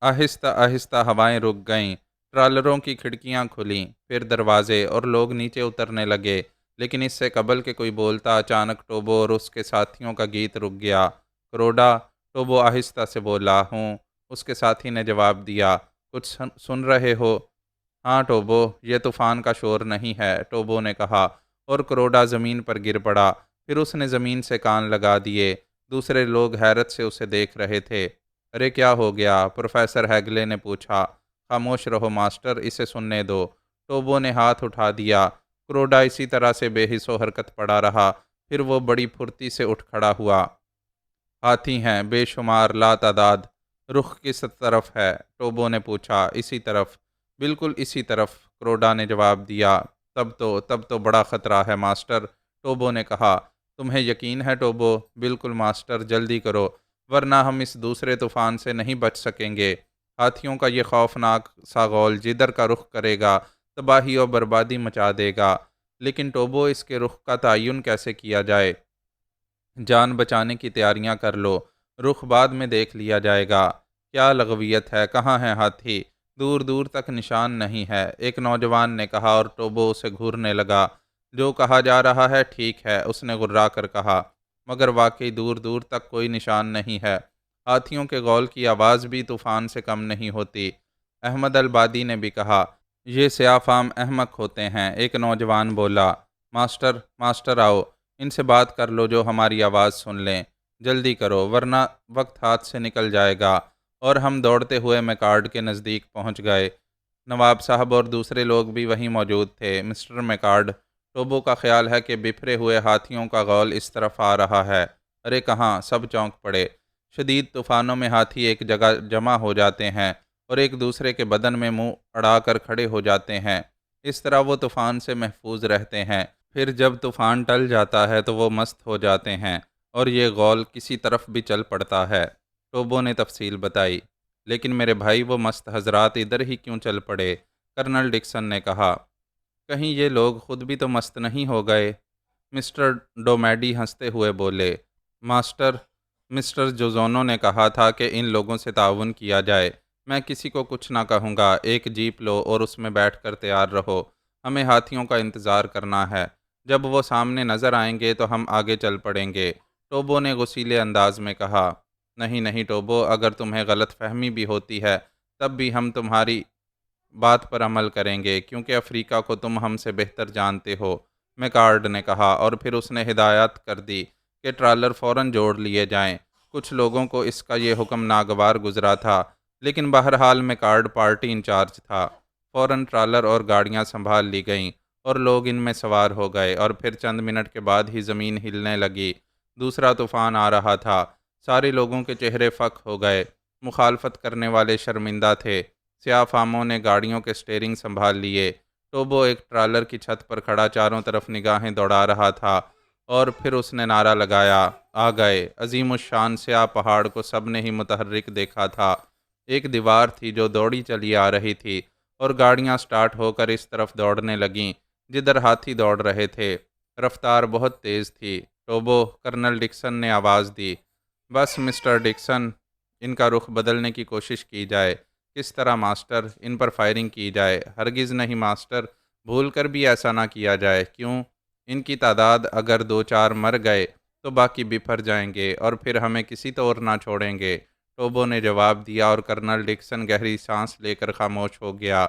آہستہ آہستہ ہوائیں رک گئیں، ٹرالروں کی کھڑکیاں کھلیں، پھر دروازے، اور لوگ نیچے اترنے لگے، لیکن اس سے قبل کہ کوئی بولتا، اچانک ٹوبو اور اس کے ساتھیوں کا گیت رک گیا۔ کروڈا، ٹوبو آہستہ سے بولا۔ ہوں، اس کے ساتھی نے جواب دیا۔ کچھ سن رہے ہو؟ ہاں ٹوبو، یہ طوفان کا شور نہیں ہے، ٹوبو نے کہا، اور کروڈا زمین پر گر پڑا، پھر اس نے زمین سے کان لگا دیے۔ دوسرے لوگ حیرت سے اسے دیکھ رہے تھے۔ ارے کیا ہو گیا؟ پروفیسر ہیگلے نے پوچھا۔ خاموش رہو ماسٹر، اسے سننے دو، ٹوبو نے ہاتھ اٹھا دیا۔ کروڈا اسی طرح سے بے حس و حرکت پڑا رہا، پھر وہ بڑی پھرتی سے اٹھ کھڑا ہوا۔ ہاتھی ہیں بے شمار لا تعداد۔ رخ کس طرف ہے؟ ٹوبو نے پوچھا۔ اسی طرف، بالکل اسی طرف، کروڈا نے جواب دیا۔ تب تو بڑا خطرہ ہے ماسٹر، ٹوبو نے کہا۔ تمہیں یقین ہے ٹوبو؟ بالکل ماسٹر، جلدی کرو، ورنہ ہم اس دوسرے طوفان سے نہیں بچ سکیں گے۔ ہاتھیوں کا یہ خوفناک سا غول جدھر کا رخ کرے گا، تباہی و بربادی مچا دے گا۔ لیکن ٹوبو، اس کے رخ کا تعین کیسے کیا جائے؟ جان بچانے کی تیاریاں کر لو، رخ بعد میں دیکھ لیا جائے گا۔ کیا لغویت ہے، کہاں ہے ہاتھی؟ دور دور تک نشان نہیں ہے، ایک نوجوان نے کہا، اور ٹوبو اسے گھورنے لگا۔ جو کہا جا رہا ہے ٹھیک ہے، اس نے غرا کر کہا، مگر واقعی دور دور تک کوئی نشان نہیں ہے۔ ہاتھیوں کے غول کی آواز بھی طوفان سے کم نہیں ہوتی۔ احمد البادی نے بھی کہا، یہ سیاہ فام احمق ہوتے ہیں، ایک نوجوان بولا۔ ماسٹر آؤ، ان سے بات کر لو جو ہماری آواز سن لیں، جلدی کرو، ورنہ وقت ہاتھ سے نکل جائے گا۔ اور ہم دوڑتے ہوئے میکارڈ کے نزدیک پہنچ گئے۔ نواب صاحب اور دوسرے لوگ بھی وہیں موجود تھے۔ مسٹر میکارڈ، ٹوبو کا خیال ہے کہ بپھرے ہوئے ہاتھیوں کا غول اس طرف آ رہا ہے۔ ارے کہاں؟ سب چونک پڑے۔ شدید طوفانوں میں ہاتھی ایک جگہ جمع ہو جاتے ہیں اور ایک دوسرے کے بدن میں منہ اڑا کر کھڑے ہو جاتے ہیں، اس طرح وہ طوفان سے محفوظ رہتے ہیں۔ پھر جب طوفان ٹل جاتا ہے تو وہ مست ہو جاتے ہیں، اور یہ غول کسی طرف بھی چل پڑتا ہے۔ ٹوبو نے تفصیل بتائی۔ لیکن میرے بھائی، وہ مست حضرات ادھر ہی کیوں چل پڑے؟ کرنل ڈکسن نے کہا۔ کہیں یہ لوگ خود بھی تو مست نہیں ہو گئے؟ مسٹر ڈومیڈی ہنستے ہوئے بولے۔ مسٹر جوزونو نے کہا تھا کہ ان لوگوں سے تعاون کیا جائے۔ میں کسی کو کچھ نہ کہوں گا، ایک جیپ لو اور اس میں بیٹھ کر تیار رہو، ہمیں ہاتھیوں کا انتظار کرنا ہے۔ جب وہ سامنے نظر آئیں گے تو ہم آگے چل پڑیں گے، ٹوبو نے غصیلے انداز میں کہا۔ نہیں نہیں ٹوبو، اگر تمہیں غلط فہمی بھی ہوتی ہے تب بھی ہم تمہاری بات پر عمل کریں گے، کیونکہ افریقہ کو تم ہم سے بہتر جانتے ہو، میکارڈ نے کہا، اور پھر اس نے ہدایت کر دی کہ ٹرالر فوراً جوڑ لیے جائیں۔ کچھ لوگوں کو اس کا یہ حکم ناگوار گزرا تھا، لیکن بہرحال میکارڈ پارٹی انچارج تھا۔ فوراً ٹرالر اور گاڑیاں سنبھال لی گئیں اور لوگ ان میں سوار ہو گئے، اور پھر چند منٹ کے بعد ہی زمین ہلنے لگی۔ دوسرا طوفان آ رہا تھا۔ سارے لوگوں کے چہرے فک ہو گئے۔ مخالفت کرنے والے شرمندہ تھے، سیاہ فاموں نے گاڑیوں کے اسٹیئرنگ سنبھال لیے۔ ٹوبو ایک ٹرالر کی چھت پر کھڑا چاروں طرف نگاہیں دوڑا رہا تھا، اور پھر اس نے نعرہ لگایا، آ گئے۔ عظیم الشان سیاہ پہاڑ کو سب نے ہی متحرک دیکھا تھا۔ ایک دیوار تھی جو دوڑی چلی آ رہی تھی، اور گاڑیاں سٹارٹ ہو کر اس طرف دوڑنے لگیں جدھر ہاتھی دوڑ رہے تھے۔ رفتار بہت تیز تھی۔ ٹوبو، کرنل ڈکسن نے آواز دی۔ بس مسٹر ڈکسن، ان کا رخ بدلنے کی کوشش کی جائے۔ کس طرح ماسٹر؟ ان پر فائرنگ کی جائے؟ ہرگز نہیں ماسٹر، بھول کر بھی ایسا نہ کیا جائے۔ کیوں؟ ان کی تعداد اگر 2-4 مر گئے تو باقی بپھر جائیں گے، اور پھر ہمیں کسی طور نہ چھوڑیں گے۔ ٹوبو نے جواب دیا، اور کرنل ڈکسن گہری سانس لے کر خاموش ہو گیا۔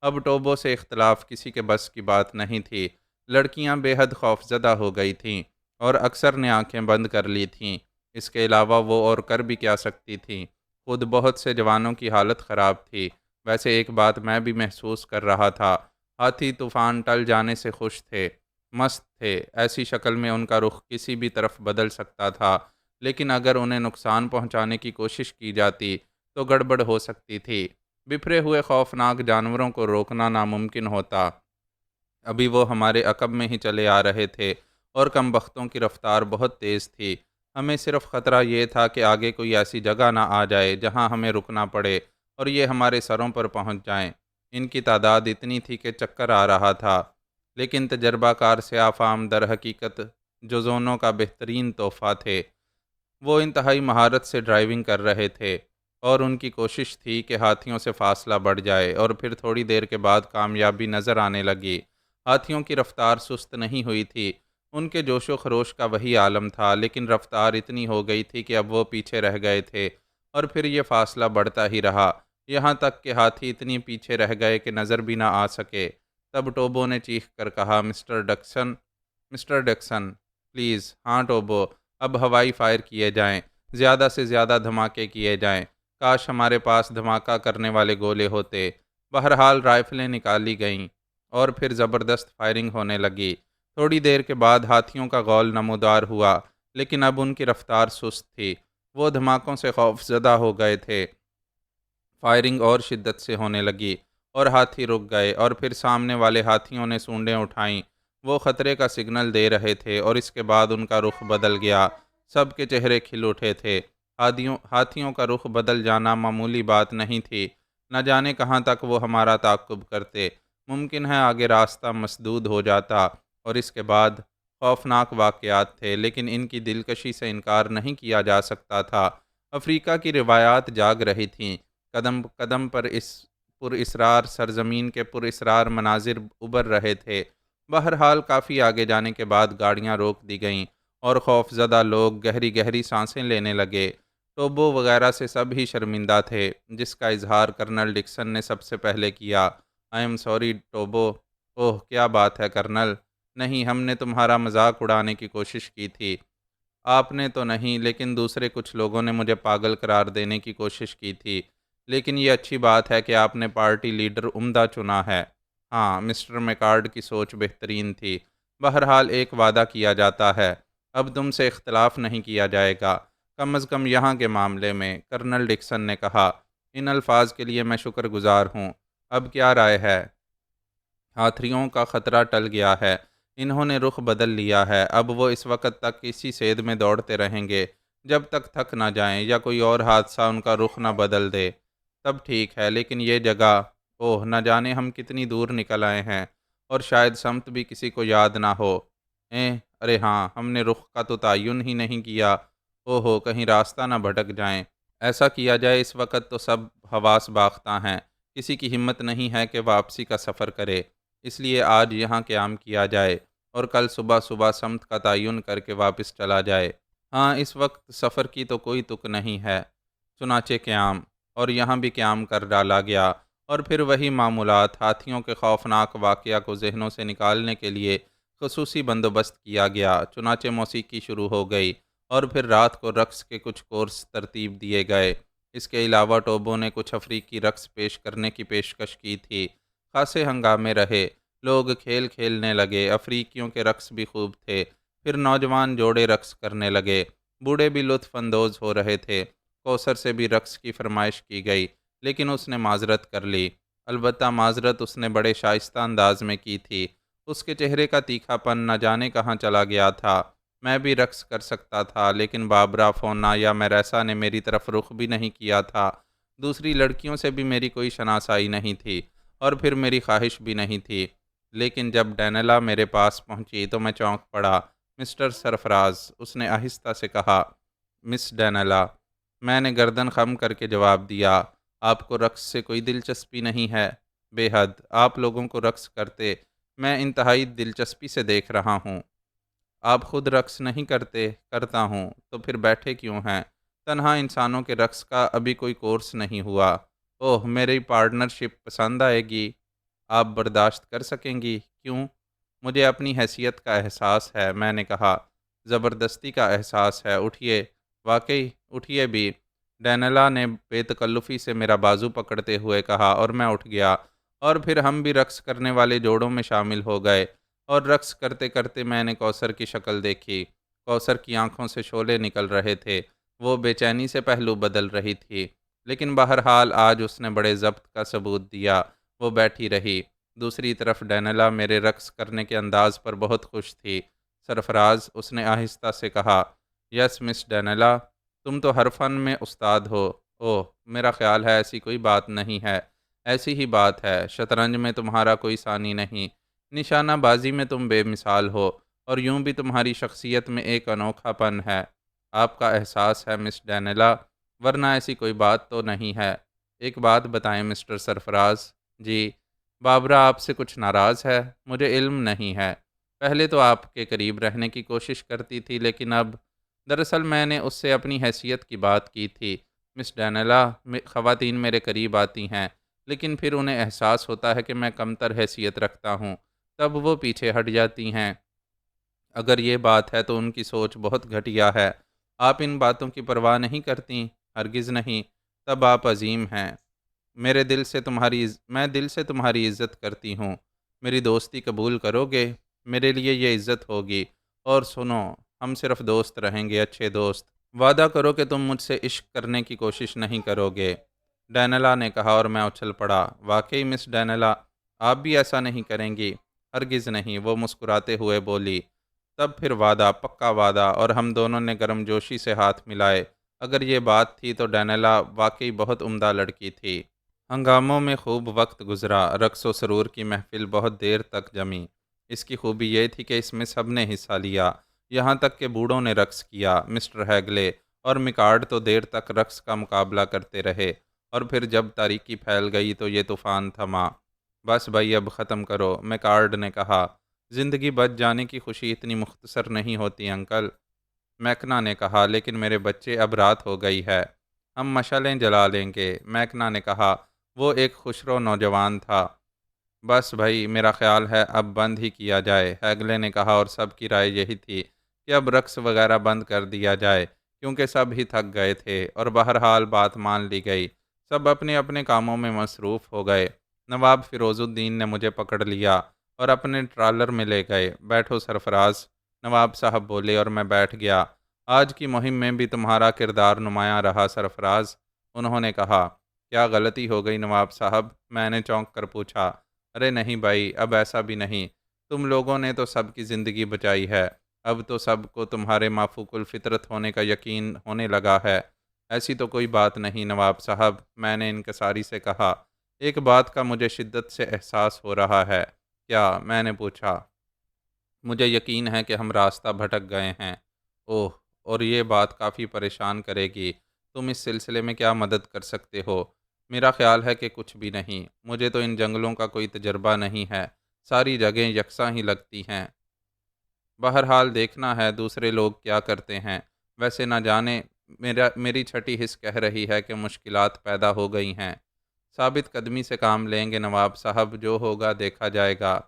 اب ٹوبو سے اختلاف کسی کے بس کی بات نہیں تھی۔ لڑکیاں بے حد خوفزدہ ہو گئی تھیں، اور اکثر نے آنکھیں بند کر لی تھیں۔ اس کے علاوہ وہ اور کر بھی کیا سکتی تھیں؟ خود بہت سے جوانوں کی حالت خراب تھی۔ ویسے ایک بات میں بھی محسوس کر رہا تھا، ہاتھی طوفان ٹل جانے سے خوش تھے، مست تھے۔ ایسی شکل میں ان کا رخ کسی بھی طرف بدل سکتا تھا، لیکن اگر انہیں نقصان پہنچانے کی کوشش کی جاتی تو گڑبڑ ہو سکتی تھی۔ بپھرے ہوئے خوفناک جانوروں کو روکنا ناممکن ہوتا۔ ابھی وہ ہمارے عقب میں ہی چلے آ رہے تھے، اور کم بختوں کی رفتار بہت تیز تھی۔ ہمیں صرف خطرہ یہ تھا کہ آگے کوئی ایسی جگہ نہ آ جائے جہاں ہمیں رکنا پڑے اور یہ ہمارے سروں پر پہنچ جائیں۔ ان کی تعداد اتنی تھی کہ چکر آ رہا تھا، لیکن تجربہ کار سیاہ فام در حقیقت جوزونوں کا بہترین تحفہ تھے۔ وہ انتہائی مہارت سے ڈرائیونگ کر رہے تھے، اور ان کی کوشش تھی کہ ہاتھیوں سے فاصلہ بڑھ جائے، اور پھر تھوڑی دیر کے بعد کامیابی نظر آنے لگی۔ ہاتھیوں کی رفتار سست نہیں ہوئی تھی، ان کے جوش و خروش کا وہی عالم تھا، لیکن رفتار اتنی ہو گئی تھی کہ اب وہ پیچھے رہ گئے تھے، اور پھر یہ فاصلہ بڑھتا ہی رہا، یہاں تک کہ ہاتھی اتنی پیچھے رہ گئے کہ نظر بھی نہ آ سکے۔ تب ٹوبو نے چیخ کر کہا، مسٹر ڈکسن، پلیز۔ ہاں ٹوبو، اب ہوائی فائر کیے جائیں، زیادہ سے زیادہ دھماکے کیے جائیں۔ کاش ہمارے پاس دھماکہ کرنے والے گولے ہوتے۔ بہرحال رائفلیں نکالی گئیں، اور پھر زبردست فائرنگ ہونے لگی۔ تھوڑی دیر کے بعد ہاتھیوں کا غول نمودار ہوا، لیکن اب ان کی رفتار سست تھی۔ وہ دھماکوں سے خوف زدہ ہو گئے تھے۔ فائرنگ اور شدت سے ہونے لگی، اور ہاتھی رک گئے، اور پھر سامنے والے ہاتھیوں نے سونڈیں اٹھائیں۔ وہ خطرے کا سگنل دے رہے تھے، اور اس کے بعد ان کا رخ بدل گیا۔ سب کے چہرے کھل اٹھے تھے۔ ہاتھیوں کا رخ بدل جانا معمولی بات نہیں تھی۔ نہ جانے کہاں تک وہ ہمارا تعاقب کرتے۔ ممکن ہے آگے راستہ مسدود ہو جاتا، اور اس کے بعد خوفناک واقعات تھے، لیکن ان کی دلکشی سے انکار نہیں کیا جا سکتا تھا۔ افریقہ کی روایات جاگ رہی تھیں، قدم قدم پر اس پر اسرار سرزمین کے پر اسرار مناظر ابھر رہے تھے۔ بہرحال کافی آگے جانے کے بعد گاڑیاں روک دی گئیں، اور خوف زدہ لوگ گہری گہری سانسیں لینے لگے۔ ٹوبو وغیرہ سے سب ہی شرمندہ تھے، جس کا اظہار کرنل ڈکسن نے سب سے پہلے کیا۔ I am sorry ٹوبو۔ اوہ، کیا بات ہے کرنل؟ نہیں، ہم نے تمہارا مذاق اڑانے کی کوشش کی تھی۔ آپ نے تو نہیں، لیکن دوسرے کچھ لوگوں نے مجھے پاگل قرار دینے کی کوشش کی تھی۔ لیکن یہ اچھی بات ہے کہ آپ نے پارٹی لیڈر عمدہ چنا ہے۔ ہاں، مسٹر میکارڈ کی سوچ بہترین تھی۔ بہرحال ایک وعدہ کیا جاتا ہے، اب تم سے اختلاف نہیں کیا جائے گا، کم از کم یہاں کے معاملے میں، کرنل ڈکسن نے کہا۔ ان الفاظ کے لیے میں شکر گزار ہوں۔ اب کیا رائے ہے؟ ہاتھیوں کا خطرہ ٹل گیا ہے، انہوں نے رخ بدل لیا ہے۔ اب وہ اس وقت تک اسی سید میں دوڑتے رہیں گے جب تک تھک نہ جائیں یا کوئی اور حادثہ ان کا رخ نہ بدل دے۔ تب ٹھیک ہے، لیکن یہ جگہ، اوہ، نہ جانے ہم کتنی دور نکل آئے ہیں، اور شاید سمت بھی کسی کو یاد نہ ہو۔ ارے ہاں، ہم نے رخ کا تو تعین ہی نہیں کیا۔ اوہو، کہیں راستہ نہ بھٹک جائیں۔ ایسا کیا جائے، اس وقت تو سب حواس باختہ ہیں، کسی کی ہمت نہیں ہے کہ واپسی کا سفر کرے۔ اس لیے آج یہاں قیام کیا جائے، اور کل صبح صبح سمت کا تعین کر کے واپس چلا جائے۔ ہاں، اس وقت سفر کی تو کوئی تک نہیں ہے۔ چنانچہ قیام، اور یہاں بھی قیام کر ڈالا گیا، اور پھر وہی معمولات۔ ہاتھیوں کے خوفناک واقعہ کو ذہنوں سے نکالنے کے لیے خصوصی بندوبست کیا گیا۔ چنانچہ موسیقی شروع ہو گئی، اور پھر رات کو رقص کے کچھ کورس ترتیب دیے گئے۔ اس کے علاوہ ٹوبو نے کچھ افریقی رقص پیش کرنے کی پیشکش کی تھی۔ خاصے ہنگامے رہے، لوگ کھیل کھیلنے لگے، افریقیوں کے رقص بھی خوب تھے۔ پھر نوجوان جوڑے رقص کرنے لگے، بوڑھے بھی لطف اندوز ہو رہے تھے۔ کوثر سے بھی رقص کی فرمائش کی گئی، لیکن اس نے معذرت کر لی۔ البتہ معذرت اس نے بڑے شائستہ انداز میں کی تھی۔ اس کے چہرے کا تیکھا پن نہ جانے کہاں چلا گیا تھا۔ میں بھی رقص کر سکتا تھا، لیکن بابرا، فونا یا میریسا نے میری طرف رخ بھی نہیں کیا تھا۔ دوسری لڑکیوں سے بھی میری کوئی شناسائی نہیں تھی، اور پھر میری خواہش بھی نہیں تھی۔ لیکن جب ڈینیلا میرے پاس پہنچی تو میں چونک پڑا۔ مسٹر سرفراز، اس نے آہستہ سے کہا۔ مس ڈینیلا، میں نے گردن خم کر کے جواب دیا۔ آپ کو رقص سے کوئی دلچسپی نہیں ہے؟ بے حد، آپ لوگوں کو رقص کرتے میں انتہائی دلچسپی سے دیکھ رہا ہوں۔ آپ خود رقص نہیں کرتے؟ کرتا ہوں۔ تو پھر بیٹھے کیوں ہیں؟ تنہا انسانوں کے رقص کا ابھی کوئی کورس نہیں ہوا۔ اوہ، میری پارٹنرشپ پسند آئے گی؟ آپ برداشت کر سکیں گی؟ کیوں؟ مجھے اپنی حیثیت کا احساس ہے، میں نے کہا۔ زبردستی کا احساس ہے، اٹھیے۔ واقعی، اٹھیے بھی، ڈینیلا نے بے تکلفی سے میرا بازو پکڑتے ہوئے کہا، اور میں اٹھ گیا، اور پھر ہم بھی رقص کرنے والے جوڑوں میں شامل ہو گئے، اور رقص کرتے کرتے میں نے کوثر کی شکل دیکھی۔ کوثر کی آنکھوں سے شعلے نکل رہے تھے، وہ بے چینی سے پہلو بدل رہی تھی، لیکن بہرحال آج اس نے بڑے ضبط کا ثبوت دیا۔ وہ بیٹھی رہی۔ دوسری طرف ڈینیلا میرے رقص کرنے کے انداز پر بہت خوش تھی۔ سرفراز، اس نے آہستہ سے کہا۔ یس مس ڈینیلا، تم تو ہر فن میں استاد ہو۔ اوہ، میرا خیال ہے ایسی کوئی بات نہیں ہے۔ ایسی ہی بات ہے، شطرنج میں تمہارا کوئی ثانی نہیں، نشانہ بازی میں تم بے مثال ہو، اور یوں بھی تمہاری شخصیت میں ایک انوکھا پن ہے۔ آپ کا احساس ہے مس ڈینیلا، ورنہ ایسی کوئی بات تو نہیں ہے۔ ایک بات بتائیں مسٹر سرفراز۔ جی؟ بابرا آپ سے کچھ ناراض ہے؟ مجھے علم نہیں ہے۔ پہلے تو آپ کے قریب رہنے کی کوشش کرتی تھی، لیکن اب… دراصل میں نے اس سے اپنی حیثیت کی بات کی تھی۔ مس ڈینیلا، خواتین میرے قریب آتی ہیں، لیکن پھر انہیں احساس ہوتا ہے کہ میں کمتر حیثیت رکھتا ہوں، تب وہ پیچھے ہٹ جاتی ہیں۔ اگر یہ بات ہے تو ان کی سوچ بہت گھٹیا ہے۔ آپ ان باتوں کی پرواہ نہیں کرتیں؟ ہرگز نہیں۔ تب آپ عظیم ہیں۔ میں دل سے تمہاری عزت کرتی ہوں۔ میری دوستی قبول کرو گے؟ میرے لیے یہ عزت ہوگی۔ اور سنو، ہم صرف دوست رہیں گے، اچھے دوست۔ وعدہ کرو کہ تم مجھ سے عشق کرنے کی کوشش نہیں کرو گے؟ ڈینیلا نے کہا، اور میں اچھل پڑا۔ واقعی مس ڈینیلا، آپ بھی ایسا نہیں کریں گی؟ ہرگز نہیں، وہ مسکراتے ہوئے بولی۔ تب پھر وعدہ، پکا وعدہ، اور ہم دونوں نے گرم جوشی سے ہاتھ ملائے۔ اگر یہ بات تھی تو ڈینیلا واقعی بہت عمدہ لڑکی تھی۔ ہنگاموں میں خوب وقت گزرا، رقص و سرور کی محفل بہت دیر تک جمی۔ اس کی خوبی یہ تھی کہ اس میں سب نے حصہ لیا، یہاں تک کہ بوڑھوں نے رقص کیا۔ مسٹر ہیگلے اور میکارڈ تو دیر تک رقص کا مقابلہ کرتے رہے، اور پھر جب تاریکی پھیل گئی تو یہ طوفان تھما۔ بس بھائی، اب ختم کرو، میکارڈ نے کہا۔ زندگی بچ جانے کی خوشی اتنی مختصر نہیں ہوتی انکل، میکنا نے کہا، لیکن میرے بچے، اب رات ہو گئی ہے، ہم مشعلیں جلا لیں گے۔ میکنا نے کہا، وہ ایک خوشرو نوجوان تھا۔ بس بھائی، میرا خیال ہے اب بند ہی کیا جائے، ہیگلے نے کہا، اور سب کی رائے یہی تھی کہ اب رقص وغیرہ بند کر دیا جائے، کیونکہ سب ہی تھک گئے تھے، اور بہرحال بات مان لی گئی۔ سب اپنے اپنے کاموں میں مصروف ہو گئے۔ نواب فیروز الدین نے مجھے پکڑ لیا اور اپنے ٹرالر میں لے گئے۔ بیٹھو سرفراز، نواب صاحب بولے، اور میں بیٹھ گیا۔ آج کی مہم میں بھی تمہارا کردار نمایاں رہا سرفراز، انہوں نے کہا۔ کیا غلطی ہو گئی نواب صاحب؟ میں نے چونک کر پوچھا۔ ارے نہیں بھائی، اب ایسا بھی نہیں، تم لوگوں نے تو سب کی زندگی بچائی ہے، اب تو سب کو تمہارے مافوق الفطرت ہونے کا یقین ہونے لگا ہے۔ ایسی تو کوئی بات نہیں نواب صاحب، میں نے انکساری سے کہا۔ ایک بات کا مجھے شدت سے احساس ہو رہا ہے۔ کیا؟ میں نے پوچھا۔ مجھے یقین ہے کہ ہم راستہ بھٹک گئے ہیں۔ اوہ، اور یہ بات کافی پریشان کرے گی۔ تم اس سلسلے میں کیا مدد کر سکتے ہو؟ میرا خیال ہے کہ کچھ بھی نہیں، مجھے تو ان جنگلوں کا کوئی تجربہ نہیں ہے، ساری جگہیں یکساں ہی لگتی ہیں۔ بہرحال دیکھنا ہے دوسرے لوگ کیا کرتے ہیں۔ ویسے نہ جانے میری چھٹی حس کہہ رہی ہے کہ مشکلات پیدا ہو گئی ہیں۔ ثابت قدمی سے کام لیں گے نواب صاحب، جو ہوگا دیکھا جائے گا۔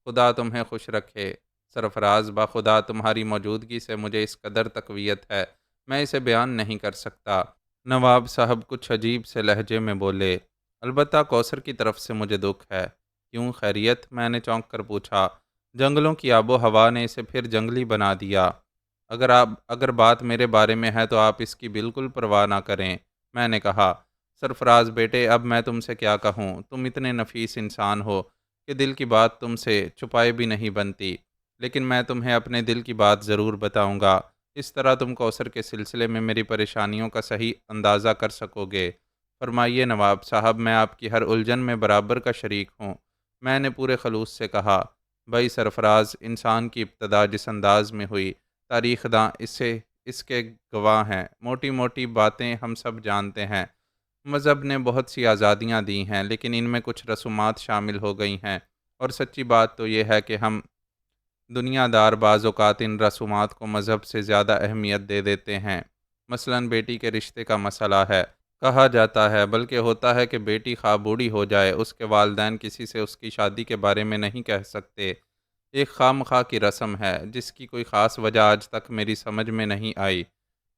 خدا تمہیں خوش رکھے سرفراز، باخدا تمہاری موجودگی سے مجھے اس قدر تقویت ہے، میں اسے بیان نہیں کر سکتا۔ نواب صاحب کچھ عجیب سے لہجے میں بولے۔ البتہ کوثر کی طرف سے مجھے دکھ ہے۔ کیوں، خیریت؟ میں نے چونک کر پوچھا۔ جنگلوں کی آب و ہوا نے اسے پھر جنگلی بنا دیا۔ اگر بات میرے بارے میں ہے تو آپ اس کی بالکل پرواہ نہ کریں، میں نے کہا۔ سرفراز بیٹے، اب میں تم سے کیا کہوں، تم اتنے نفیس انسان ہو کہ دل کی بات تم سے چھپائے بھی نہیں بنتی، لیکن میں تمہیں اپنے دل کی بات ضرور بتاؤں گا، اس طرح تم کوثر کے سلسلے میں میری پریشانیوں کا صحیح اندازہ کر سکو گے۔ فرمائیے نواب صاحب، میں آپ کی ہر الجھن میں برابر کا شریک ہوں۔ میں نے پورے خلوص سے کہا، بھائی سرفراز، انسان کی ابتدا جس انداز میں ہوئی، تاریخ داں اس کے گواہ ہیں، موٹی موٹی باتیں ہم سب جانتے ہیں۔ مذہب نے بہت سی آزادیاں دی ہیں، لیکن ان میں کچھ رسومات شامل ہو گئی ہیں، اور سچی بات تو یہ ہے کہ ہم دنیا دار بعض اوقات ان رسومات کو مذہب سے زیادہ اہمیت دے دیتے ہیں۔ مثلاً بیٹی کے رشتے کا مسئلہ ہے، کہا جاتا ہے، بلکہ ہوتا ہے کہ بیٹی خواہ بوڑھی ہو جائے، اس کے والدین کسی سے اس کی شادی کے بارے میں نہیں کہہ سکتے۔ ایک خواہ مخواہ کی رسم ہے، جس کی کوئی خاص وجہ آج تک میری سمجھ میں نہیں آئی۔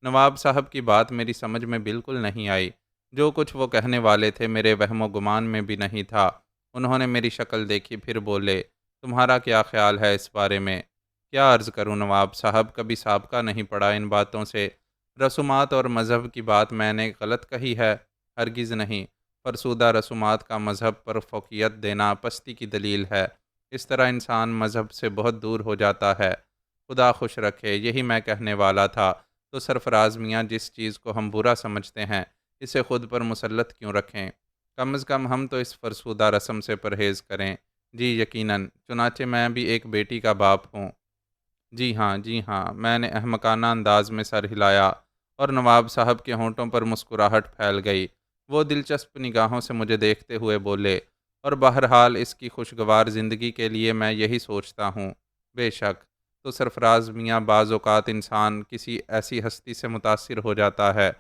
نواب صاحب کی بات میری سمجھ میں بالکل نہیں آئی۔ جو کچھ وہ کہنے والے تھے میرے وہم و گمان میں بھی نہیں تھا۔ انہوں نے میری شکل دیکھی، پھر بولے، تمہارا کیا خیال ہے اس بارے میں؟ کیا عرض کروں نواب صاحب، کبھی سابقہ نہیں پڑا ان باتوں سے۔ رسومات اور مذہب کی بات میں نے غلط کہی ہے؟ ہرگز نہیں۔ فرسودہ رسومات کا مذہب پر فوقیت دینا پستی کی دلیل ہے۔ اس طرح انسان مذہب سے بہت دور ہو جاتا ہے۔ خدا خوش رکھے، یہی میں کہنے والا تھا۔ تو سرفراز میاں، جس چیز کو ہم برا سمجھتے ہیں، اسے خود پر مسلط کیوں رکھیں؟ کم از کم ہم تو اس فرسودہ رسم سے پرہیز کریں۔ جی یقیناً، چنانچہ میں بھی ایک بیٹی کا باپ ہوں۔ جی ہاں، جی ہاں، میں نے احمقانہ انداز میں سر ہلایا، اور نواب صاحب کے ہونٹوں پر مسکراہٹ پھیل گئی۔ وہ دلچسپ نگاہوں سے مجھے دیکھتے ہوئے بولے، اور بہرحال اس کی خوشگوار زندگی کے لیے میں یہی سوچتا ہوں۔ بے شک۔ تو سرفراز میاں، بعض اوقات انسان کسی ایسی ہستی سے متاثر ہو جاتا ہے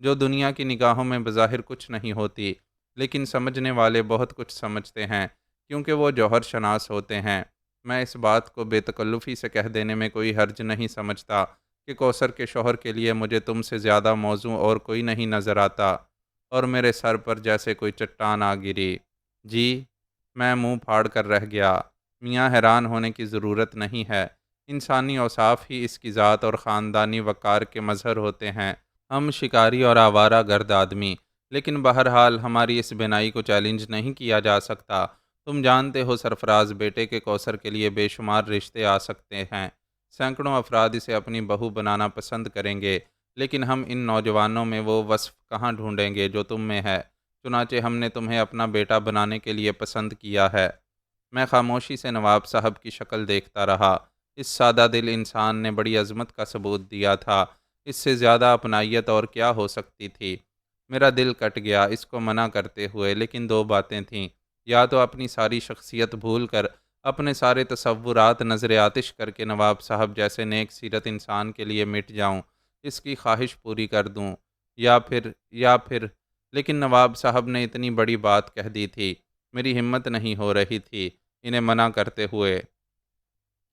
جو دنیا کی نگاہوں میں بظاہر کچھ نہیں ہوتی، لیکن سمجھنے والے بہت کچھ سمجھتے ہیں، کیونکہ وہ جوہر شناس ہوتے ہیں۔ میں اس بات کو بے تکلفی سے کہہ دینے میں کوئی حرج نہیں سمجھتا کہ کوثر کے شوہر کے لیے مجھے تم سے زیادہ موزوں اور کوئی نہیں نظر آتا، اور میرے سر پر جیسے کوئی چٹان آ گری۔ جی، میں منہ پھاڑ کر رہ گیا۔ میاں، حیران ہونے کی ضرورت نہیں ہے، انسانی اوصاف ہی اس کی ذات اور خاندانی وقار کے مظہر ہوتے ہیں۔ ہم شکاری اور آوارہ گرد آدمی، لیکن بہرحال ہماری اس بینائی کو چیلنج نہیں کیا جا سکتا۔ تم جانتے ہو سرفراز بیٹے، کے کوثر کے لیے بے شمار رشتے آ سکتے ہیں، سینکڑوں افراد اسے اپنی بہو بنانا پسند کریں گے، لیکن ہم ان نوجوانوں میں وہ وصف کہاں ڈھونڈیں گے جو تم میں ہے؟ چنانچہ ہم نے تمہیں اپنا بیٹا بنانے کے لیے پسند کیا ہے۔ میں خاموشی سے نواب صاحب کی شکل دیکھتا رہا۔ اس سادہ دل انسان نے بڑی عظمت کا ثبوت دیا تھا، اس سے زیادہ اپنائیت اور کیا ہو سکتی تھی؟ میرا دل کٹ گیا اس کو منع کرتے ہوئے، لیکن دو باتیں تھیں، یا تو اپنی ساری شخصیت بھول کر، اپنے سارے تصورات نظر آتش کر کے نواب صاحب جیسے نیک سیرت انسان کے لیے مٹ جاؤں، اس کی خواہش پوری کر دوں، یا پھر لیکن نواب صاحب نے اتنی بڑی بات کہہ دی تھی، میری ہمت نہیں ہو رہی تھی انہیں منع کرتے ہوئے۔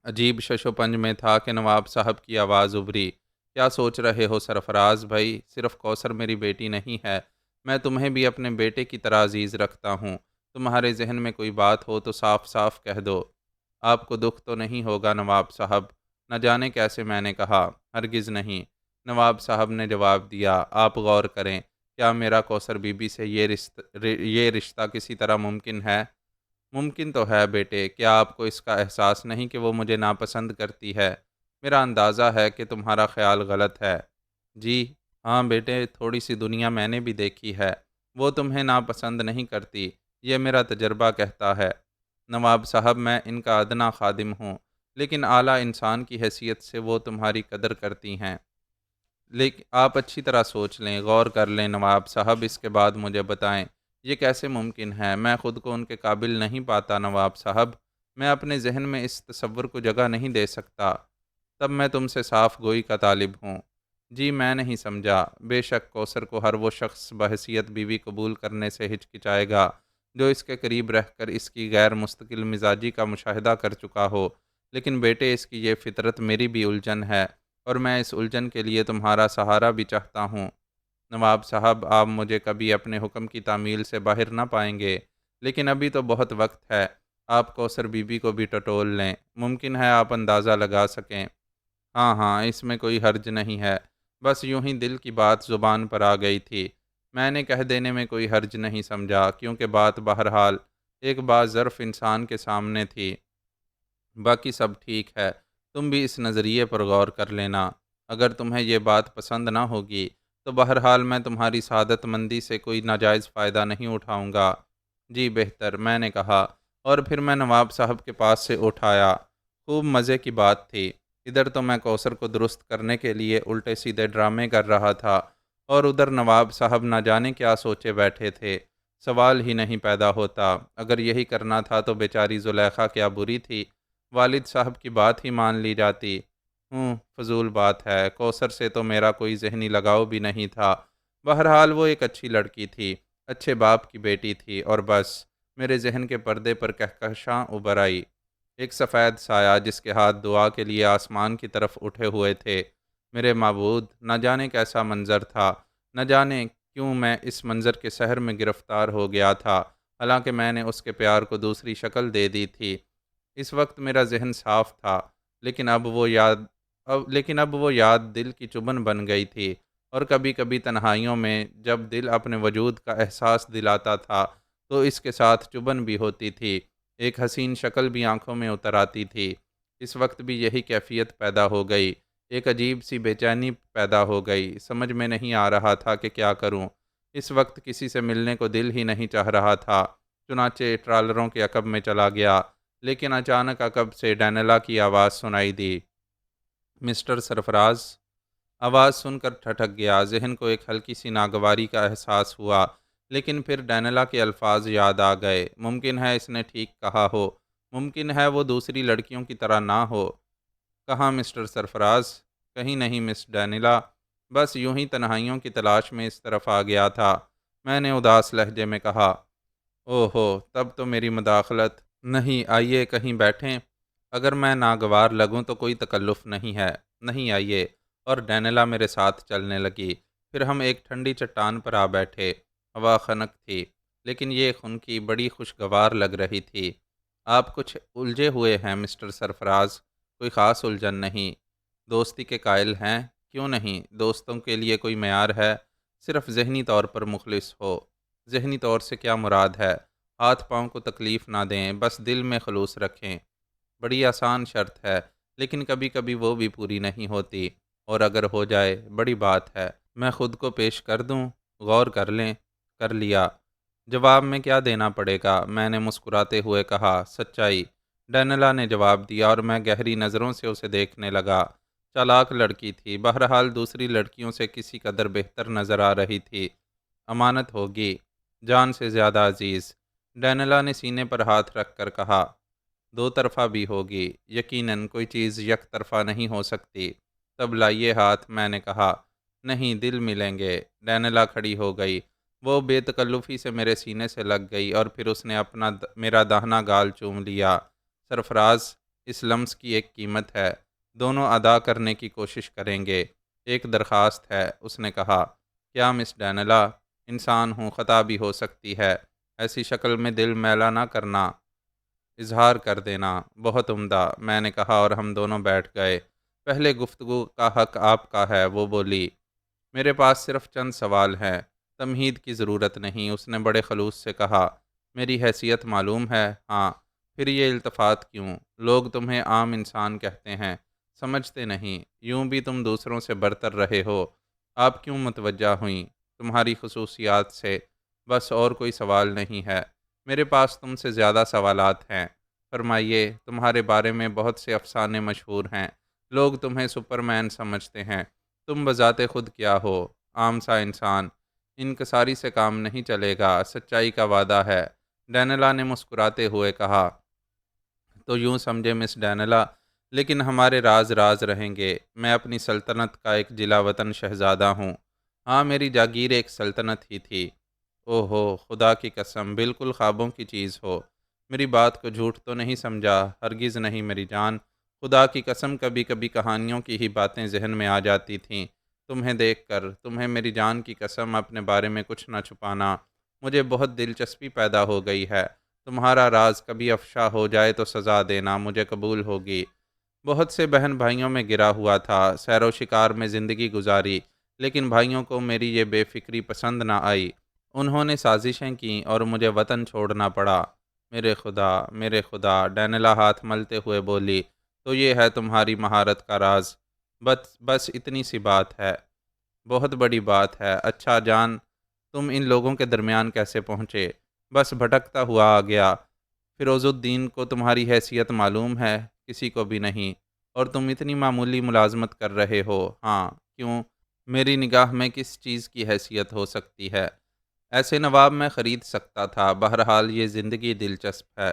عجیب شش و پنج میں تھا کہ نواب صاحب کی آواز ابھری، کیا سوچ رہے ہو سرفراز بھائی؟ صرف کوثر میری بیٹی نہیں ہے، میں تمہیں بھی اپنے بیٹے کی طرح عزیز رکھتا ہوں۔ تمہارے ذہن میں کوئی بات ہو تو صاف صاف کہہ دو۔ آپ کو دکھ تو نہیں ہوگا نواب صاحب؟ نہ جانے کیسے میں نے کہا، ہرگز نہیں۔ نواب صاحب نے جواب دیا، آپ غور کریں، کیا میرا کوثر بی بی سے یہ رشتہ کسی طرح ممکن ہے؟ ممکن تو ہے بیٹے، کیا آپ کو اس کا احساس نہیں کہ وہ مجھے ناپسند کرتی ہے؟ میرا اندازہ ہے کہ تمہارا خیال غلط ہے۔ جی ہاں بیٹے، تھوڑی سی دنیا میں نے بھی دیکھی ہے، وہ تمہیں ناپسند نہیں کرتی، یہ میرا تجربہ کہتا ہے۔ نواب صاحب، میں ان کا ادنیٰ خادم ہوں، لیکن اعلیٰ انسان کی حیثیت سے وہ تمہاری قدر کرتی ہیں۔ لیکن آپ اچھی طرح سوچ لیں، غور کر لیں نواب صاحب، اس کے بعد مجھے بتائیں یہ کیسے ممکن ہے؟ میں خود کو ان کے قابل نہیں پاتا نواب صاحب، میں اپنے ذہن میں اس تصور کو جگہ نہیں دے سکتا۔ تب میں تم سے صاف گوئی کا طالب ہوں۔ جی میں نہیں سمجھا۔ بے شک کوثر کو ہر وہ شخص بحیثیت بیوی قبول کرنے سے ہچکچائے گا جو اس کے قریب رہ کر اس کی غیر مستقل مزاجی کا مشاہدہ کر چکا ہو، لیکن بیٹے اس کی یہ فطرت میری بھی الجھن ہے، اور میں اس الجھن کے لیے تمہارا سہارا بھی چاہتا ہوں۔ نواب صاحب، آپ مجھے کبھی اپنے حکم کی تعمیل سے باہر نہ پائیں گے، لیکن ابھی تو بہت وقت ہے، آپ کوثر بی بی کو بھی ٹٹول لیں، ممکن ہے آپ اندازہ لگا سکیں۔ ہاں ہاں، اس میں کوئی حرج نہیں ہے، بس یوں ہی دل کی بات زبان پر آ گئی تھی۔ میں نے کہہ دینے میں کوئی حرج نہیں سمجھا، کیونکہ بات بہرحال ایک باظرف انسان کے سامنے تھی۔ باقی سب ٹھیک ہے، تم بھی اس نظریے پر غور کر لینا۔ اگر تمہیں یہ بات پسند نہ ہوگی تو بہرحال میں تمہاری سعادت مندی سے کوئی ناجائز فائدہ نہیں اٹھاؤں گا۔ جی بہتر، میں نے کہا، اور پھر میں نواب صاحب کے پاس سے اٹھایا۔ خوب مزے کی بات تھی۔ ادھر تو میں کوثر کو درست کرنے کے لیے الٹے سیدھے ڈرامے کر رہا تھا، اور ادھر نواب صاحب نہ جانے کیا سوچے بیٹھے تھے۔ سوال ہی نہیں پیدا ہوتا، اگر یہی کرنا تھا تو بیچاری زلیخا کیا بری تھی، والد صاحب کی بات ہی مان لی جاتی۔ فضول بات ہے، کوثر سے تو میرا کوئی ذہنی لگاؤ بھی نہیں تھا۔ بہرحال وہ ایک اچھی لڑکی تھی، اچھے باپ کی بیٹی تھی، اور بس میرے ذہن کے پردے پر کہکشاں ابھر آئی، ایک سفید سایہ جس کے ہاتھ دعا کے لیے آسمان کی طرف اٹھے ہوئے تھے۔ میرے معبود، نہ جانے کیسا منظر تھا، نہ جانے کیوں میں اس منظر کے سحر میں گرفتار ہو گیا تھا، حالانکہ میں نے اس کے پیار کو دوسری شکل دے دی تھی۔ اس وقت میرا ذہن صاف تھا، لیکن اب وہ یاد دل کی چبھن بن گئی تھی، اور کبھی کبھی تنہائیوں میں جب دل اپنے وجود کا احساس دلاتا تھا تو اس کے ساتھ چبھن بھی ہوتی تھی، ایک حسین شکل بھی آنکھوں میں اتر آتی تھی۔ اس وقت بھی یہی کیفیت پیدا ہو گئی، ایک عجیب سی بے چینی پیدا ہو گئی، سمجھ میں نہیں آ رہا تھا کہ کیا کروں۔ اس وقت کسی سے ملنے کو دل ہی نہیں چاہ رہا تھا، چنانچہ ٹرالروں کے عقب میں چلا گیا، لیکن اچانک عقب سے ڈینلا کی آواز سنائی دی، مسٹر سرفراز۔ آواز سن کر ٹھٹک گیا، ذہن کو ایک ہلکی سی ناگواری کا احساس ہوا، لیکن پھر ڈینلا کے الفاظ یاد آ گئے۔ ممکن ہے اس نے ٹھیک کہا ہو، ممکن ہے وہ دوسری لڑکیوں کی طرح نہ ہو۔ کہاں مسٹر سرفراز؟ کہیں نہیں مس ڈینلا، بس یوں ہی تنہائیوں کی تلاش میں اس طرف آ گیا تھا، میں نے اداس لہجے میں کہا۔ اوہ ہو، تب تو میری مداخلت نہیں، آئیے کہیں بیٹھیں، اگر میں ناگوار لگوں تو کوئی تکلف نہیں ہے، نہیں آئیے، اور ڈینلا میرے ساتھ چلنے لگی۔ پھر ہم ایک ٹھنڈی چٹان پر آ بیٹھے، ہوا خنک تھی، لیکن یہ خنکی بڑی خوشگوار لگ رہی تھی۔ آپ کچھ الجھے ہوئے ہیں مسٹر سرفراز؟ کوئی خاص الجھن نہیں، دوستی کے قائل ہیں؟ کیوں نہیں، دوستوں کے لیے کوئی معیار ہے؟ صرف ذہنی طور پر مخلص ہو۔ ذہنی طور سے کیا مراد ہے؟ ہاتھ پاؤں کو تکلیف نہ دیں، بس دل میں خلوص رکھیں۔ بڑی آسان شرط ہے، لیکن کبھی کبھی وہ بھی پوری نہیں ہوتی، اور اگر ہو جائے بڑی بات ہے۔ میں خود کو پیش کر دوں؟ غور کر لیں۔ کر لیا۔ جواب میں کیا دینا پڑے گا؟ میں نے مسکراتے ہوئے کہا، سچائی۔ ڈینلا نے جواب دیا، اور میں گہری نظروں سے اسے دیکھنے لگا۔ چالاک لڑکی تھی، بہرحال دوسری لڑکیوں سے کسی قدر بہتر نظر آ رہی تھی۔ امانت ہوگی، جان سے زیادہ عزیز۔ ڈینلا نے سینے پر ہاتھ رکھ کر کہا، دو طرفہ بھی ہوگی، یقیناً کوئی چیز یک طرفہ نہیں ہو سکتی۔ تب لائیے ہاتھ، میں نے کہا۔ نہیں، دل ملیں گے۔ ڈینلا کھڑی ہو گئی، وہ بے تکلفی سے میرے سینے سے لگ گئی، اور پھر اس نے میرا داہنا گال چوم لیا۔ سرفراز، اس لمس کی ایک قیمت ہے، دونوں ادا کرنے کی کوشش کریں گے۔ ایک درخواست ہے، اس نے کہا۔ کیا مس ڈینلا؟ انسان ہوں، خطا بھی ہو سکتی ہے، ایسی شکل میں دل میلا نہ کرنا، اظہار کر دینا۔ بہت عمدہ، میں نے کہا، اور ہم دونوں بیٹھ گئے۔ پہلے گفتگو کا حق آپ کا ہے، وہ بولی۔ میرے پاس صرف چند سوال ہیں، تمہید کی ضرورت نہیں، اس نے بڑے خلوص سے کہا۔ میری حیثیت معلوم ہے؟ ہاں۔ پھر یہ التفات کیوں؟ لوگ تمہیں عام انسان کہتے ہیں، سمجھتے نہیں، یوں بھی تم دوسروں سے برتر رہے ہو۔ آپ کیوں متوجہ ہوئیں؟ تمہاری خصوصیات سے، بس، اور کوئی سوال نہیں ہے۔ میرے پاس تم سے زیادہ سوالات ہیں، فرمائیے۔ تمہارے بارے میں بہت سے افسانے مشہور ہیں، لوگ تمہیں سپرمین سمجھتے ہیں، تم بذات خود کیا ہو؟ عام سا انسان۔ انکساری سے کام نہیں چلے گا، سچائی کا وعدہ ہے، ڈینلا نے مسکراتے ہوئے کہا۔ تو یوں سمجھے مس ڈینلا، لیکن ہمارے راز راز رہیں گے۔ میں اپنی سلطنت کا ایک جلا وطن شہزادہ ہوں۔ ہاں، میری جاگیر ایک سلطنت ہی تھی۔ اوہ ہو، خدا کی قسم، بالکل خوابوں کی چیز ہو۔ میری بات کو جھوٹ تو نہیں سمجھا؟ ہرگز نہیں میری جان، خدا کی قسم، کبھی کبھی کہانیوں کی ہی باتیں ذہن میں آ جاتی تھیں تمہیں دیکھ کر۔ تمہیں میری جان کی قسم اپنے بارے میں کچھ نہ چھپانا، مجھے بہت دلچسپی پیدا ہو گئی ہے۔ تمہارا راز کبھی افشا ہو جائے تو سزا دینا، مجھے قبول ہوگی۔ بہت سے بہن بھائیوں میں گرا ہوا تھا، سیر و شکار میں زندگی گزاری، لیکن بھائیوں کو میری یہ بے فکری پسند نہ آئی۔ انہوں نے سازشیں کیں اور مجھے وطن چھوڑنا پڑا۔ میرے خدا، ڈینلا ہاتھ ملتے ہوئے بولی، تو یہ ہے تمہاری مہارت کا راز؟ بس اتنی سی بات ہے؟ بہت بڑی بات ہے۔ اچھا جان، تم ان لوگوں کے درمیان کیسے پہنچے؟ بس بھٹکتا ہوا آ گیا۔ فیروز الدین کو تمہاری حیثیت معلوم ہے؟ کسی کو بھی نہیں، اور تم اتنی معمولی ملازمت کر رہے ہو۔ ہاں، کیوں؟ میری نگاہ میں کس چیز کی حیثیت ہو سکتی ہے؟ ایسے نواب میں خرید سکتا تھا۔ بہرحال یہ زندگی دلچسپ ہے۔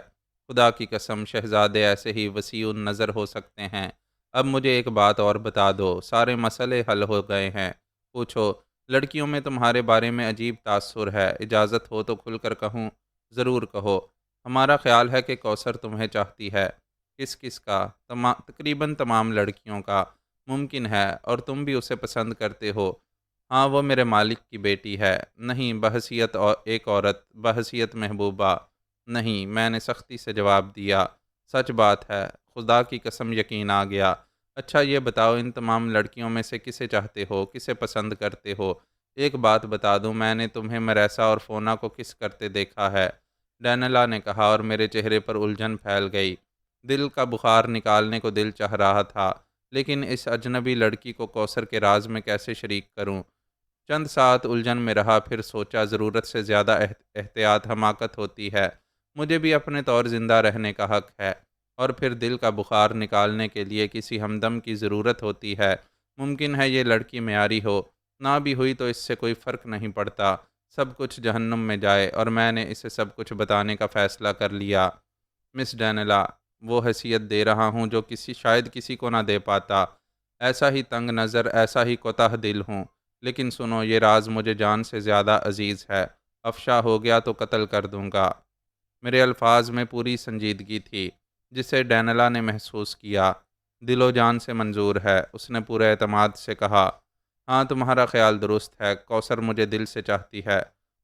خدا کی قسم، شہزادے ایسے ہی وسیع النظر ہو سکتے ہیں۔ اب مجھے ایک بات اور بتا دو، سارے مسئلے حل ہو گئے ہیں؟ پوچھو۔ لڑکیوں میں تمہارے بارے میں عجیب تاثر ہے۔ اجازت ہو تو کھل کر کہوں؟ ضرور کہو۔ ہمارا خیال ہے کہ کوثر تمہیں چاہتی ہے۔ کس کا؟ تقریباً تمام لڑکیوں کا۔ ممکن ہے، اور تم بھی اسے پسند کرتے ہو؟ ہاں، وہ میرے مالک کی بیٹی ہے۔ نہیں، بحیثیت ایک عورت، بحیثیت محبوبہ؟ نہیں، میں نے سختی سے جواب دیا۔ سچ بات ہے؟ خدا کی قسم یقین آ گیا۔ اچھا یہ بتاؤ، ان تمام لڑکیوں میں سے کسے چاہتے ہو، کسے پسند کرتے ہو؟ ایک بات بتا دوں، میں نے تمہیں مریسا اور فونا کو کس کرتے دیکھا ہے؟ ڈینلا نے کہا، اور میرے چہرے پر الجھن پھیل گئی۔ دل کا بخار نکالنے کو دل چاہ رہا تھا، لیکن اس اجنبی لڑکی کو کوثر کے راز میں کیسے شریک کروں؟ چند ساتھ الجھن میں رہا، پھر سوچا ضرورت سے زیادہ احتیاط حماقت ہوتی ہے۔ مجھے بھی اپنے طور زندہ رہنے کا حق ہے، اور پھر دل کا بخار نکالنے کے لیے کسی ہمدم کی ضرورت ہوتی ہے۔ ممکن ہے یہ لڑکی معیاری ہو، نہ بھی ہوئی تو اس سے کوئی فرق نہیں پڑتا۔ سب کچھ جہنم میں جائے، اور میں نے اسے سب کچھ بتانے کا فیصلہ کر لیا۔ مس ڈینلا، وہ حیثیت دے رہا ہوں جو شاید کسی کو نہ دے پاتا۔ ایسا ہی تنگ نظر، ایسا ہی کوتاہ دل ہوں۔ لیکن سنو، یہ راز مجھے جان سے زیادہ عزیز ہے۔ افشا ہو گیا تو قتل کر دوں گا۔ میرے الفاظ میں پوری سنجیدگی تھی، جسے ڈینلا نے محسوس کیا۔ دل و جان سے منظور ہے، اس نے پورے اعتماد سے کہا۔ ہاں، تمہارا خیال درست ہے، کوثر مجھے دل سے چاہتی ہے۔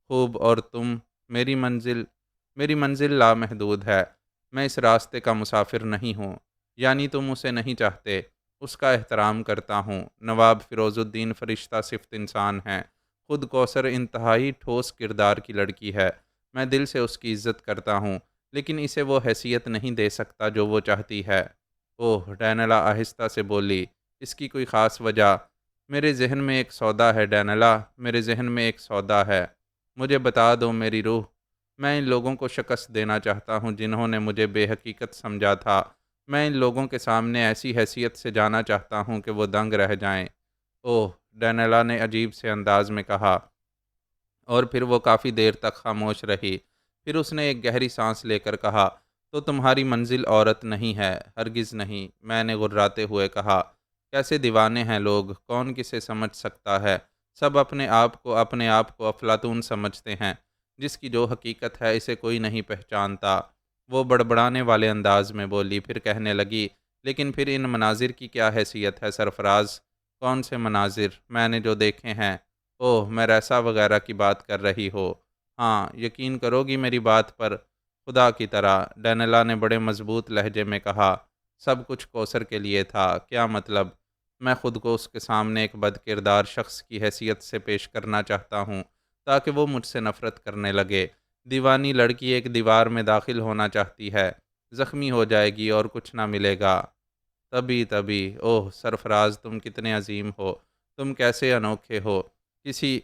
خوب، اور تم؟ میری منزل لامحدود ہے۔ میں اس راستے کا مسافر نہیں ہوں۔ یعنی تم اسے نہیں چاہتے؟ اس کا احترام کرتا ہوں۔ نواب فیروز الدین فرشتہ صفت انسان ہیں۔ خود کوثر انتہائی ٹھوس کردار کی لڑکی ہے۔ میں دل سے اس کی عزت کرتا ہوں، لیکن اسے وہ حیثیت نہیں دے سکتا جو وہ چاہتی ہے۔ اوہ، ڈینلا آہستہ سے بولی، اس کی کوئی خاص وجہ؟ میرے ذہن میں ایک سودا ہے ڈینلا، میرے ذہن میں ایک سودا ہے۔ مجھے بتا دو میری روح۔ میں ان لوگوں کو شکست دینا چاہتا ہوں جنہوں نے مجھے بے حقیقت سمجھا تھا۔ میں ان لوگوں کے سامنے ایسی حیثیت سے جانا چاہتا ہوں کہ وہ دنگ رہ جائیں۔ اوہ، ڈینلا نے عجیب سے انداز میں کہا، اور پھر وہ کافی دیر تک خاموش رہی۔ پھر اس نے ایک گہری سانس لے کر کہا، تو تمہاری منزل عورت نہیں ہے؟ ہرگز نہیں، میں نے غراتے ہوئے کہا۔ کیسے دیوانے ہیں لوگ، کون کسے سمجھ سکتا ہے؟ سب اپنے آپ کو افلاطون سمجھتے ہیں۔ جس کی جو حقیقت ہے اسے کوئی نہیں پہچانتا۔ وہ بڑبڑانے والے انداز میں بولی، پھر کہنے لگی، لیکن پھر ان مناظر کی کیا حیثیت ہے سرفراز؟ کون سے مناظر؟ میں نے جو دیکھے ہیں۔ اوہ، مریسا وغیرہ کی بات کر رہی ہو؟ ہاں، یقین کرو گی میری بات پر؟ خدا کی طرح، ڈینلا نے بڑے مضبوط لہجے میں کہا۔ سب کچھ کوثر کے لیے تھا؟ کیا مطلب؟ میں خود کو اس کے سامنے ایک بد کردار شخص کی حیثیت سے پیش کرنا چاہتا ہوں، تاکہ وہ مجھ سے نفرت کرنے لگے۔ دیوانی لڑکی ایک دیوار میں داخل ہونا چاہتی ہے، زخمی ہو جائے گی اور کچھ نہ ملے گا۔ تبھی، اوہ سرفراز، تم کتنے عظیم ہو، تم کیسے انوکھے ہو، کسی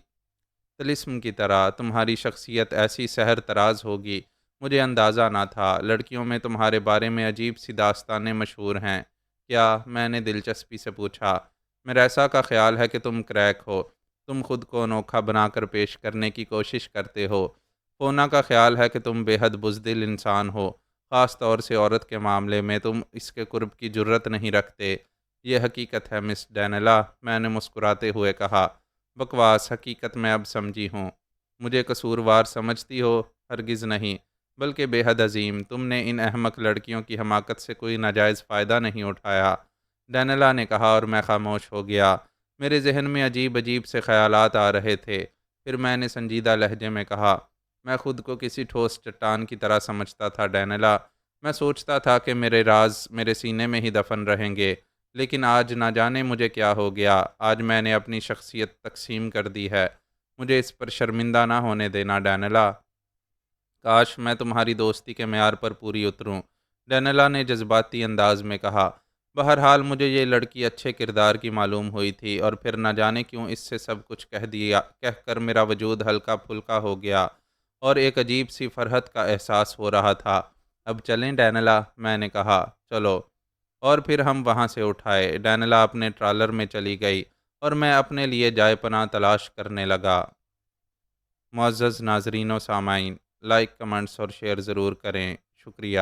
طلسم کی طرح تمہاری شخصیت ایسی سحر تراز ہوگی، مجھے اندازہ نہ تھا۔ لڑکیوں میں تمہارے بارے میں عجیب سی داستانیں مشہور ہیں۔ کیا؟ میں نے دلچسپی سے پوچھا۔ میریسا کا خیال ہے کہ تم کریک ہو، تم خود کو انوکھا بنا کر پیش کرنے کی کوشش کرتے ہو۔ فونا کا خیال ہے کہ تم بے حد بزدل انسان ہو، خاص طور سے عورت کے معاملے میں تم اس کے قرب کی جرت نہیں رکھتے۔ یہ حقیقت ہے مس ڈینلا، میں نے مسکراتے ہوئے کہا۔ بکواس، حقیقت میں اب سمجھی ہوں۔ مجھے قصوروار سمجھتی ہو؟ ہرگز نہیں، بلکہ بے حد عظیم۔ تم نے ان احمق لڑکیوں کی حماقت سے کوئی ناجائز فائدہ نہیں اٹھایا، ڈینلا نے کہا، اور میں خاموش ہو گیا۔ میرے ذہن میں عجیب سے خیالات آ رہے تھے۔ پھر میں نے سنجیدہ لہجے میں کہا، میں خود کو کسی ٹھوس چٹان کی طرح سمجھتا تھا ڈینلا۔ میں سوچتا تھا کہ میرے راز میرے سینے میں ہی دفن رہیں گے، لیکن آج نہ جانے مجھے کیا ہو گیا، آج میں نے اپنی شخصیت تقسیم کر دی ہے۔ مجھے اس پر شرمندہ نہ ہونے دینا ڈینلا۔ کاش میں تمہاری دوستی کے معیار پر پوری اتروں، ڈینلا نے جذباتی انداز میں کہا۔ بہرحال مجھے یہ لڑکی اچھے کردار کی معلوم ہوئی تھی، اور پھر نہ جانے کیوں اس سے سب کچھ کہہ کر میرا وجود ہلکا پھلکا ہو گیا اور ایک عجیب سی فرحت کا احساس ہو رہا تھا۔ اب چلیں ڈینلا، میں نے کہا۔ چلو۔ اور پھر ہم وہاں سے اٹھائے۔ ڈینلا اپنے ٹرالر میں چلی گئی اور میں اپنے لیے جائے پناہ تلاش کرنے لگا۔ معزز ناظرین و سامعین، لائک، کمنٹس اور شیئر ضرور کریں۔ شکریہ۔